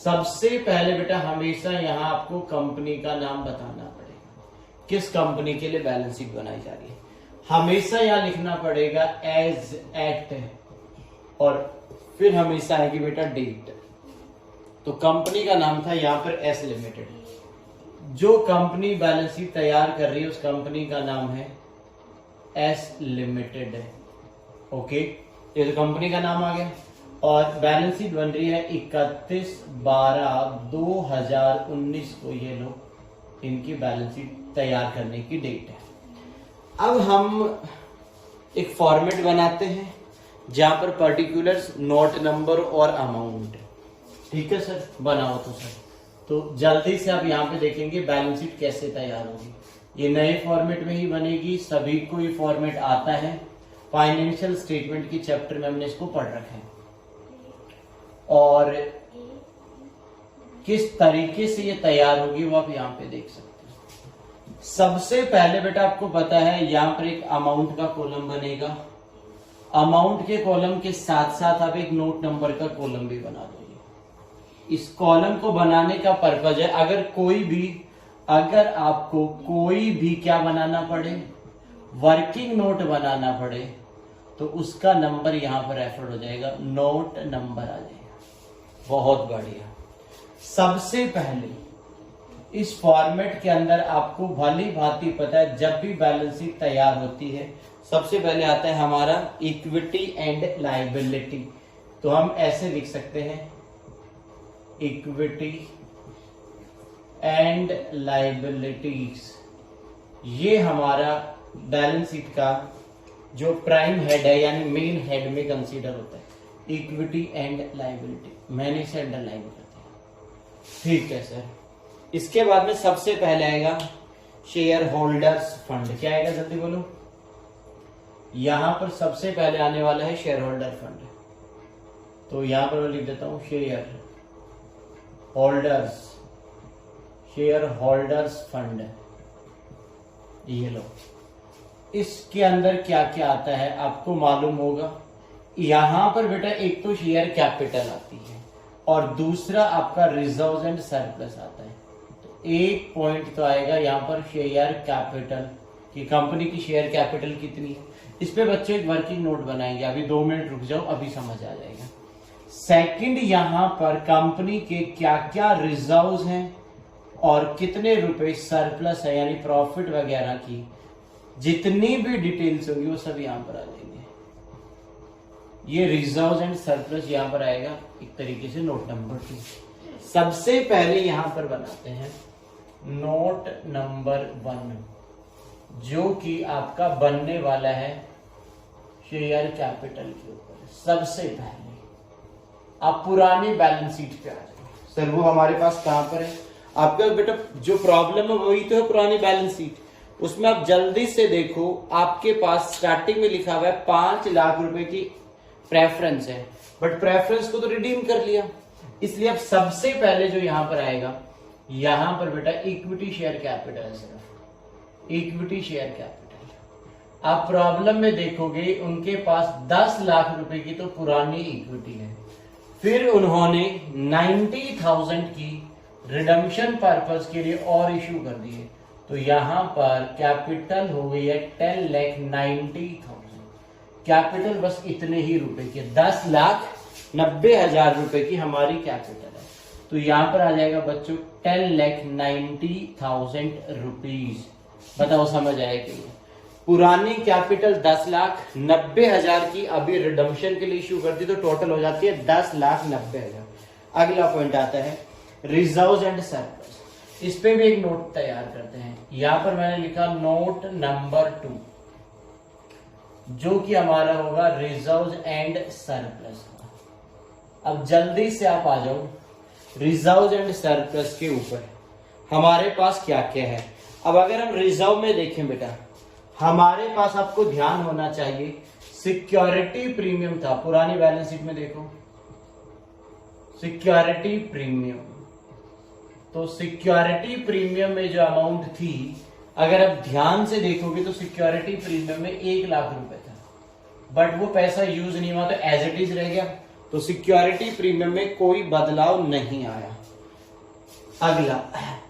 सबसे पहले बेटा हमेशा यहां आपको कंपनी का नाम बताना पड़ेगा, किस कंपनी के लिए बैलेंस शीट बनाई जा रही है। हमेशा यहां लिखना पड़ेगा एज एट, और फिर हमेशा आएगी बेटा डेट। तो कंपनी का नाम था यहां पर एस लिमिटेड। जो कंपनी बैलेंस शीट तैयार कर रही है उस कंपनी का नाम है एस लिमिटेड है। ओके, ये तो कंपनी का नाम आ गया, और बैलेंस शीट बन रही है 31/12/2019 को। ये लो, इनकी बैलेंस शीट तैयार करने की डेट है। अब हम एक फॉर्मेट बनाते हैं जहां पर पर्टिकुलर्स, नोट नंबर और अमाउंट। ठीक है सर, बनाओ तो सर। तो जल्दी से आप यहाँ पे देखेंगे बैलेंस शीट कैसे तैयार होगी। ये नए फॉर्मेट में ही बनेगी, सभी को ये फॉर्मेट आता है, फाइनेंशियल स्टेटमेंट की चैप्टर में हमने इसको पढ़ रखा है। और किस तरीके से ये तैयार होगी वो आप यहाँ पे देख सकते हैं। सबसे पहले बेटा आपको पता है यहाँ पर एक अमाउंट का कॉलम बनेगा, अमाउंट के कॉलम के साथ साथ आप एक नोट नंबर का कॉलम भी बना दोगे। इस कॉलम को बनाने का पर्पज है अगर आपको कोई भी क्या बनाना पड़े, वर्किंग नोट बनाना पड़े, तो उसका नंबर यहां पर रेफर हो जाएगा, नोट नंबर आ जाएगा। बहुत बढ़िया। सबसे पहले इस फॉर्मेट के अंदर आपको भली भांति पता है जब भी बैलेंस शीट तैयार होती है सबसे पहले आता है हमारा इक्विटी एंड लायबिलिटी। तो हम ऐसे लिख सकते हैं, इक्विटी एंड लायबिलिटीज। ये हमारा बैलेंस शीट का जो प्राइम हेड है यानी मेन हेड में कंसीडर होता है, इक्विटी एंड लायबिलिटी। मैंने इसे अंडरलाइन कर दिया, ठीक है सर। इसके बाद में सबसे पहले आएगा शेयर होल्डर्स फंड। क्या आएगा जल्दी बोलो। यहां पर सबसे पहले आने वाला है शेयर होल्डर फंड। तो यहां पर मैं लिख देता हूं शेयर होल्डर्स फंड। ये लो। इसके अंदर क्या क्या आता है आपको मालूम होगा। यहां पर बेटा एक तो शेयर कैपिटल आती है और दूसरा आपका रिजर्व एंड सरप्लस आता है। तो एक पॉइंट तो आएगा यहां पर शेयर कैपिटल कि कंपनी की शेयर कैपिटल कितनी है। इस पे बच्चे एक वर्किंग नोट बनाएंगे, अभी 2 मिनट रुक जाओ, अभी समझ आ जाएगा। सेकंड, यहां पर कंपनी के क्या क्या रिजर्व्स हैं और कितने रुपए सरप्लस है यानी प्रॉफिट वगैरह की जितनी भी डिटेल्स होगी वो सब यहां पर आ जाएंगे। ये रिजर्व्स एंड सरप्लस यहां पर आएगा एक तरीके से नोट नंबर 2। सबसे पहले यहां पर बनाते हैं नोट नंबर 1 जो कि आपका बनने वाला है शेयर कैपिटल के ऊपर। सबसे पहले आप पुरानी बैलेंस शीट पे आ जाओ। सर वो हमारे पास कहां पर है? आपका बेटा जो प्रॉब्लम है वही तो है पुरानी बैलेंस शीट। उसमें आप जल्दी से देखो, आपके पास स्टार्टिंग में लिखा हुआ है 5 लाख रुपए की प्रेफरेंस है, बट प्रेफरेंस को तो रिडीम कर लिया, इसलिए अब सबसे पहले जो यहां पर आएगा, यहां पर बेटा इक्विटी शेयर कैपिटल है, सिर्फ इक्विटी शेयर कैपिटल। आप प्रॉब्लम में देखोगे उनके पास 10 लाख रुपए की तो पुरानी इक्विटी है, फिर उन्होंने 90,000 की रिडम्पशन पर्पस के लिए और इश्यू कर दिए, तो यहां पर कैपिटल हो गई है 10,90,000। कैपिटल बस इतने ही रुपए की, 10,90,000 रुपए की हमारी कैपिटल है। तो यहां पर आ जाएगा बच्चों 10,90,000 रुपीज। बताओ समझ आया कि पुरानी कैपिटल 10,90,000 की अभी रिडम्पशन के लिए इश्यू कर दी तो टोटल हो जाती है 10,90,000। अगला पॉइंट आता है रिजर्व्स एंड सरप्लस। इस पे भी एक नोट तैयार करते हैं। यहां पर मैंने लिखा नोट नंबर 2 जो कि हमारा होगा रिजर्व्स एंड सरप्लस। अब जल्दी से आप आ जाओ रिजर्व्स एंड सरप्लस के ऊपर हमारे पास क्या क्या है। अब अगर हम रिजर्व में देखें बेटा, हमारे पास आपको ध्यान होना चाहिए सिक्योरिटी प्रीमियम था पुरानी बैलेंस शीट में। देखो सिक्योरिटी प्रीमियम, तो सिक्योरिटी प्रीमियम में जो अमाउंट थी अगर आप ध्यान से देखोगे तो सिक्योरिटी प्रीमियम में 1 लाख रुपए था, बट वो पैसा यूज नहीं हुआ तो एज इट इज रह गया, तो सिक्योरिटी प्रीमियम में कोई बदलाव नहीं आया। अगला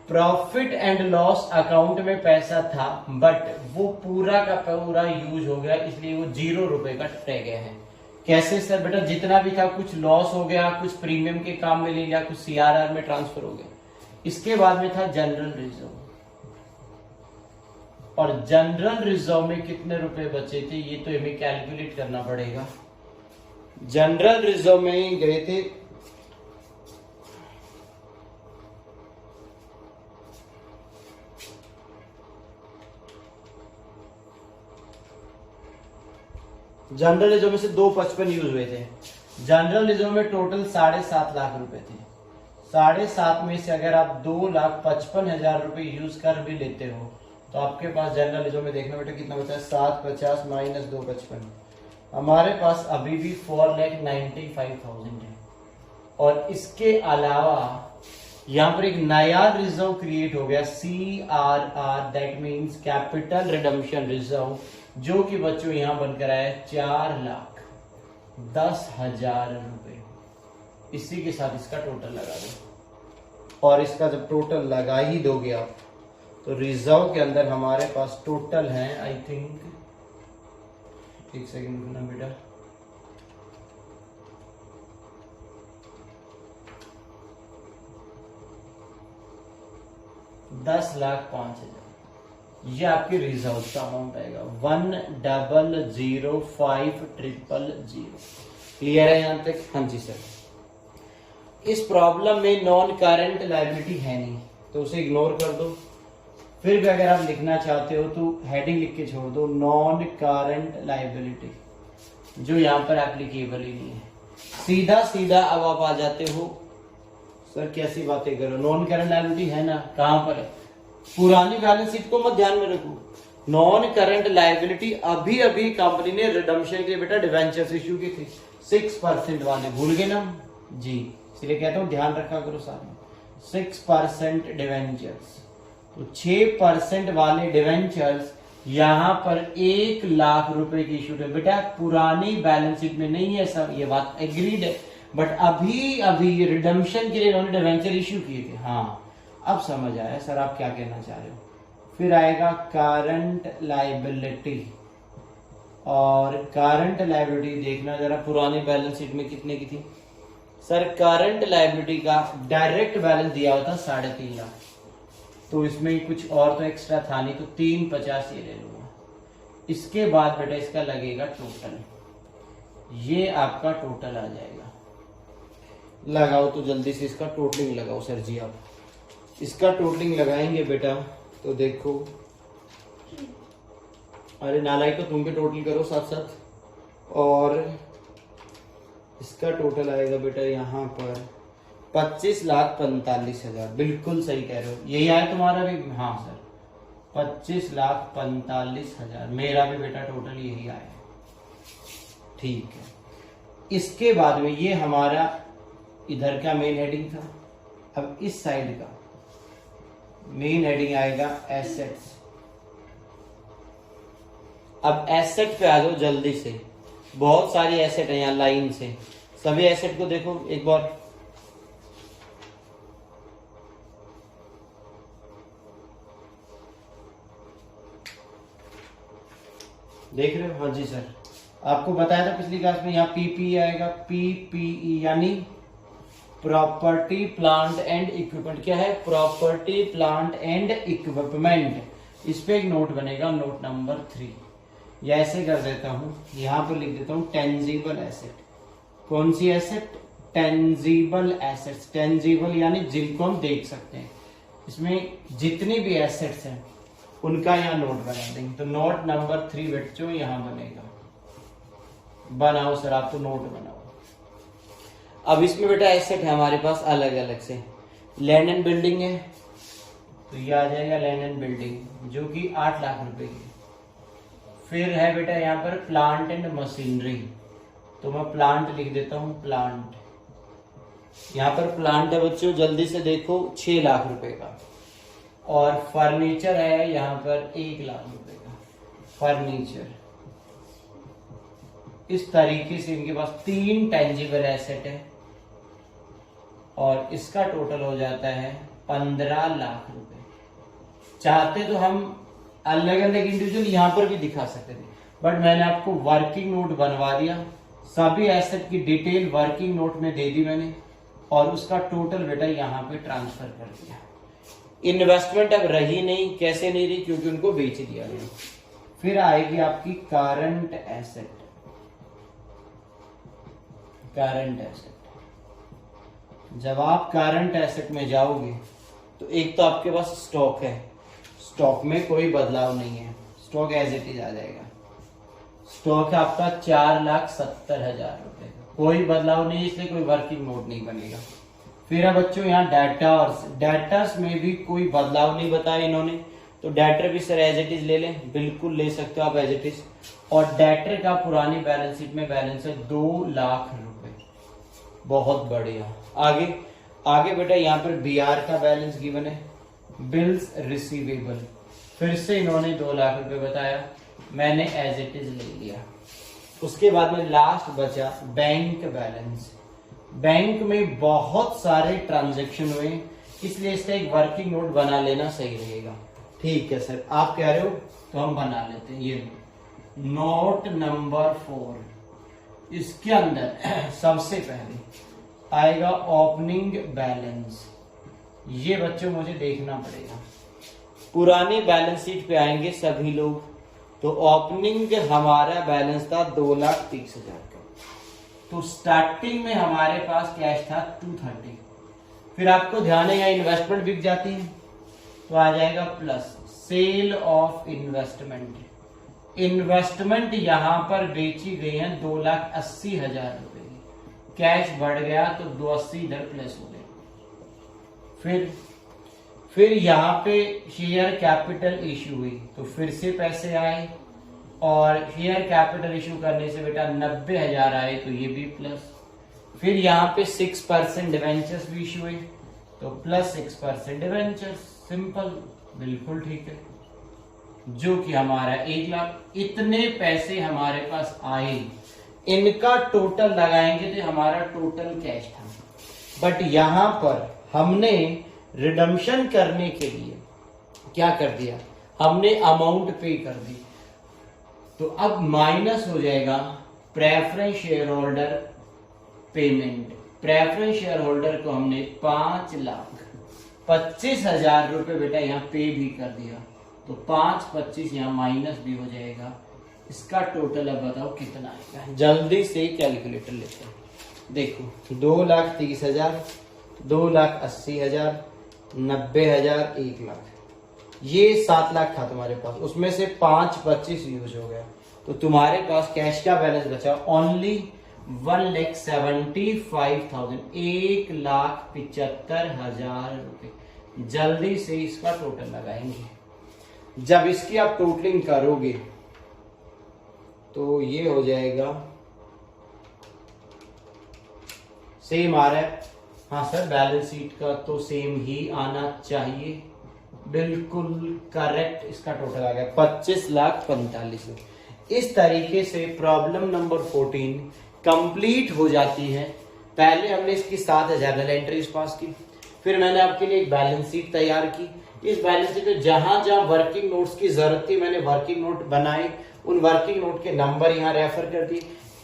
प्रॉफिट एंड लॉस अकाउंट में पैसा था बट वो पूरा का पूरा यूज हो गया, इसलिए वो 0 रुपए का रह गया है। कैसे सर? बेटा जितना भी था कुछ लॉस हो गया, कुछ प्रीमियम के काम में ले लिया, कुछ सीआरआर में ट्रांसफर हो गया। इसके बाद में था जनरल रिजर्व, और जनरल रिजर्व में कितने रुपए बचे थे ये तो हमें कैलकुलेट करना पड़ेगा। जनरल रिजर्व में गए थे जनरल रिजर्व में से 255 यूज हुए थे। जनरल रिजर्व में टोटल 7.5 लाख रुपए थे। 7.5 में से अगर आप 2,55,000 रुपए यूज कर भी लेते हो तो आपके पास जनरल रिजर्व में देखना बेटा कितना बचा है, 750 माइनस 255, हमारे पास अभी भी 4,95,000 है। और इसके अलावा यहाँ पर एक नया रिजर्व क्रिएट हो गया, CRR, that means capital redemption reserve, जो कि बच्चों यहां बनकर आया 4,10,000 रुपए। इसी के साथ इसका टोटल लगा दो, और इसका जब टोटल लगा ही दोगे आप, तो रिजर्व के अंदर हमारे पास टोटल है, आई थिंक, एक सेकेंड रुकना बेटा, 10,05,000। ये आपकी रिजर्व का अमाउंट आएगा, 1,00,5,000। क्लियर है यहां तक? हाँ जी सर। इस प्रॉब्लम में नॉन करंट लायबिलिटी है नहीं, तो उसे इग्नोर कर दो। फिर भी अगर आप लिखना चाहते हो तो हेडिंग लिख के छोड़ दो, नॉन करंट लायबिलिटी, जो यहां पर एप्लीकेबल ही नहीं है। सीधा सीधा अब आप आ जाते हो, सर कैसी बातें करो, नॉन करंट लायबिलिटी है ना, कहां पर है? पुरानी बैलेंस शीट को मत ध्यान में रखो। नॉन करंट लायबिलिटी अभी अभी कंपनी ने रिडम्पशन के लिए बेटा डिवेंचर्स इश्यू की थी, 6% वाले, भूल गए ना जी, इसलिए कहता हूं ध्यान रखा करो साथ में। 6% डिवेंचर्स, तो 6% वाले डिवेंचर्स यहां पर 1,00,000 रुपए की इशू है बेटा, पुरानी बैलेंस शीट में नहीं है सब, ये बात एग्रीड है, बट अभी अभी रिडम्पशन के लिए इन्होंने डिवेंचर इश्यू किए थे। हाँ अब समझ आया सर आप क्या कहना चाह रहे हो। फिर आएगा करंट लायबिलिटी, और करंट लायबिलिटी देखना जरा पुरानी बैलेंस शीट में कितने की थी सर। करंट लायबिलिटी का डायरेक्ट बैलेंस दिया हुआ था 3.5 लाख, तो इसमें कुछ और तो एक्स्ट्रा था नहीं, तो 350 ये ले लूंगा। इसके बाद बेटा इसका लगेगा टोटल, ये आपका टोटल आ जाएगा। लगाओ तो जल्दी से इसका टोटलिंग लगाओ सर जी। आप इसका टोटलिंग लगाएंगे बेटा तो देखो, अरे नालायक, तो तुम भी टोटल करो साथ साथ, और इसका टोटल आएगा बेटा यहाँ पर 25,45,000। बिल्कुल सही कह रहे हो, यही आया तुम्हारा भी? हाँ सर, 25,45,000 मेरा भी बेटा टोटल यही आया। ठीक है, इसके बाद में ये हमारा इधर का मेन हेडिंग था। अब इस साइड का मेन हेडिंग आएगा एसेट्स। अब एसेट पे आ जाओ जल्दी से, बहुत सारी एसेट है यहाँ लाइन से, सभी एसेट को देखो एक बार। देख रहे हो? हाँ जी सर, आपको बताया था पिछली क्लास में, यहाँ पीपी आएगा, पीपीई यानी प्रॉपर्टी प्लांट एंड इक्विपमेंट। क्या है? Property plant and equipment. इस पे एक नोट बनेगा, नोट नंबर 3, या ऐसे कर देता हूं, यहां पर लिख देता हूं टेंजिबल एसेट। कौन सी एसेट? Tangible assets. टेंजिबल यानी जिनको हम देख सकते हैं। इसमें जितनी भी एसेट्स हैं उनका यहाँ नोट बना देंगे, तो नोट नंबर 3 बच्चों यहां बनेगा। बनाओ सर, आप तो नोट बनाओ। अब इसमें बेटा एसेट है हमारे पास अलग अलग से, लैंड एंड बिल्डिंग है, तो ये आ जाएगा लैंड एंड बिल्डिंग, जो कि 8 लाख रुपए की। फिर है बेटा यहाँ पर प्लांट एंड मशीनरी, तो मैं प्लांट लिख देता हूं, प्लांट। यहाँ पर प्लांट है बच्चों, जल्दी से देखो, 6 लाख रुपए का। और फर्नीचर है यहाँ पर 1 लाख रुपए का फर्नीचर। इस तरीके से इनके पास 3 टेंजिबल एसेट है, और इसका टोटल हो जाता है 15 लाख रुपए। चाहते तो हम अलग अलग इंडिविजुअल यहां पर भी दिखा सकते थे, बट मैंने आपको वर्किंग नोट बनवा दिया, सभी एसेट की डिटेल वर्किंग नोट में दे दी मैंने, और उसका टोटल बेटा यहाँ पे ट्रांसफर कर दिया। इन्वेस्टमेंट अब रही नहीं, कैसे नहीं रही? क्योंकि उनको बेच दिया गया। फिर आएगी आपकी करंट एसेट। करंट एसेट, जब आप करंट एसेट में जाओगे तो एक तो आपके पास स्टॉक है, स्टॉक में कोई बदलाव नहीं है, स्टॉक एज इट इज आ जाएगा। स्टॉक है आपका 4,70,000 रुपए का, कोई बदलाव नहीं, इसलिए कोई वर्किंग नोट नहीं बनेगा। फिर है बच्चों यहाँ डेटर्स। डेटर्स में भी कोई बदलाव नहीं बताया इन्होंने, तो डेटर भी सर एज इट इज ले लें, बिल्कुल ले सकते हो आप एज इट इज। और डेटर का पुरानी बैलेंस शीट में बैलेंस है 2 लाख रुपए, बहुत बढ़िया। आगे आगे बेटा यहाँ पर BR का बैलेंस गिवन है, बिल्स रिसीवेबल, फिर से इन्होंने 2 लाख रुपए बताया, मैंने एज इट इज ले लिया। उसके बाद में लास्ट बचा बैंक बैलेंस। बैंक में बहुत सारे ट्रांजैक्शन हुए, इसलिए इसका एक वर्किंग नोट बना लेना सही रहेगा। ठीक है सर, आप कह रहे हो तो हम बना लेते हैं। ये नोट नंबर 4, इसके अंदर सबसे पहले आएगा ओपनिंग बैलेंस। ये बच्चों मुझे देखना पड़ेगा, पुरानी बैलेंस शीट पे आएंगे सभी लोग, तो ओपनिंग हमारा बैलेंस था 2,30,000 का, तो स्टार्टिंग में हमारे पास कैश था 230। फिर आपको ध्यान है यहाँ इन्वेस्टमेंट बिक जाती है, तो आ जाएगा plus sale of investment. Investment यहां पर बेची गई है 2,80,000 रुपए की, कैश बढ़ गया तो 280 इधर प्लस हो गए। फिर यहां पे शेयर कैपिटल इश्यू हुई, तो फिर से पैसे आए, और शेयर कैपिटल इश्यू करने से बेटा 90,000 आए, तो ये भी प्लस। फिर यहाँ पे 6% डिवेंचर्स भी इश्यू हुए, तो प्लस 6% डिवेंचर्स, सिंपल, बिल्कुल ठीक है, जो कि हमारा 1 लाख। इतने पैसे हमारे पास आए, इनका टोटल लगाएंगे तो हमारा टोटल कैश था। बट यहां पर हमने रिडम्पशन करने के लिए क्या कर दिया, हमने अमाउंट पे कर दी, तो अब माइनस हो जाएगा preference share holder payment. Preference share holder को हमने 5,25,000 रुपए बेटा यहाँ पे भी कर दिया, तो 5,25 यहाँ माइनस भी हो जाएगा। इसका टोटल अब बताओ कितना आएगा, जल्दी से कैलकुलेटर लेते हैं। देखो 2,30,000, 2,80,000, 90,000, 1 लाख, ये 7 लाख था तुम्हारे पास, उसमें से 5,25 यूज हो गया, तो तुम्हारे पास कैश का बैलेंस बचा ओनली 1,75,000, 1,75,000 रुपए। जल्दी से इसका टोटल लगाएंगे। जब इसकी आप टोटलिंग करोगे तो ये हो जाएगा, सेम आ रहा है, हाँ सर बैलेंस शीट का तो सेम ही आना चाहिए, बिल्कुल करेक्ट। इसका टोटल आ गया 25,45,000। इस तरीके से प्रॉब्लम नंबर 14 कंप्लीट हो जाती है। पहले हमने इसकी 7 जर्नल एंट्रीज पास की, फिर मैंने आपके लिए एक बैलेंस शीट तैयार की। इस बैलेंस शीट में जहां जहां वर्किंग नोट्स की जरूरत थी मैंने वर्किंग नोट बनाए, उन वर्किंग नोट के नंबर यहाँ रेफर कर दिए।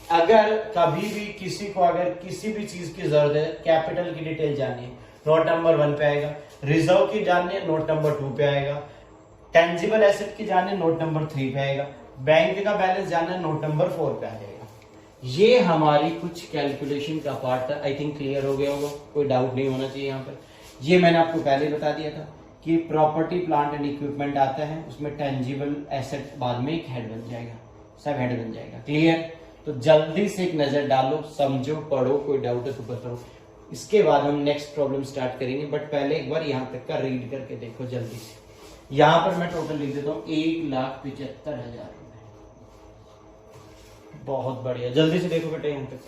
अगर कभी भी किसी को अगर किसी भी चीज की जरूरत है, कैपिटल की डिटेल जाननी है, नोट नंबर 1 पे आएगा, रिजर्व की जाननी है नोट नंबर 2 पे आएगा, टेंजिबल एसेट की जाननी है नोट नंबर 3 पे आएगा, बैंक का बैलेंस जानना है नोट नंबर 4 पे आ जाएगा। ये हमारी कुछ कैलकुलेशन का पार्ट था। आई थिंक क्लियर हो गया होगा, कोई डाउट नहीं होना चाहिए यहाँ पर। ये मैंने आपको पहले बता दिया था कि प्रॉपर्टी प्लांट एंड इक्विपमेंट आता है, उसमें टेंजिबल एसेट बाद में एक हेड बन जाएगा, सब हेड बन जाएगा। क्लियर? तो जल्दी से एक नजर डालो, समझो, पढ़ो, कोई डाउट है तो बताओ। इसके बाद हम नेक्स्ट प्रॉब्लम स्टार्ट करेंगे, बट पहले एक बार यहाँ तक का रीड करके देखो जल्दी से। यहाँ पर मैं टोटल लिख देता हूँ 1,75,000 रुपए। बहुत बढ़िया, जल्दी से देखो बेटा यहाँ तक।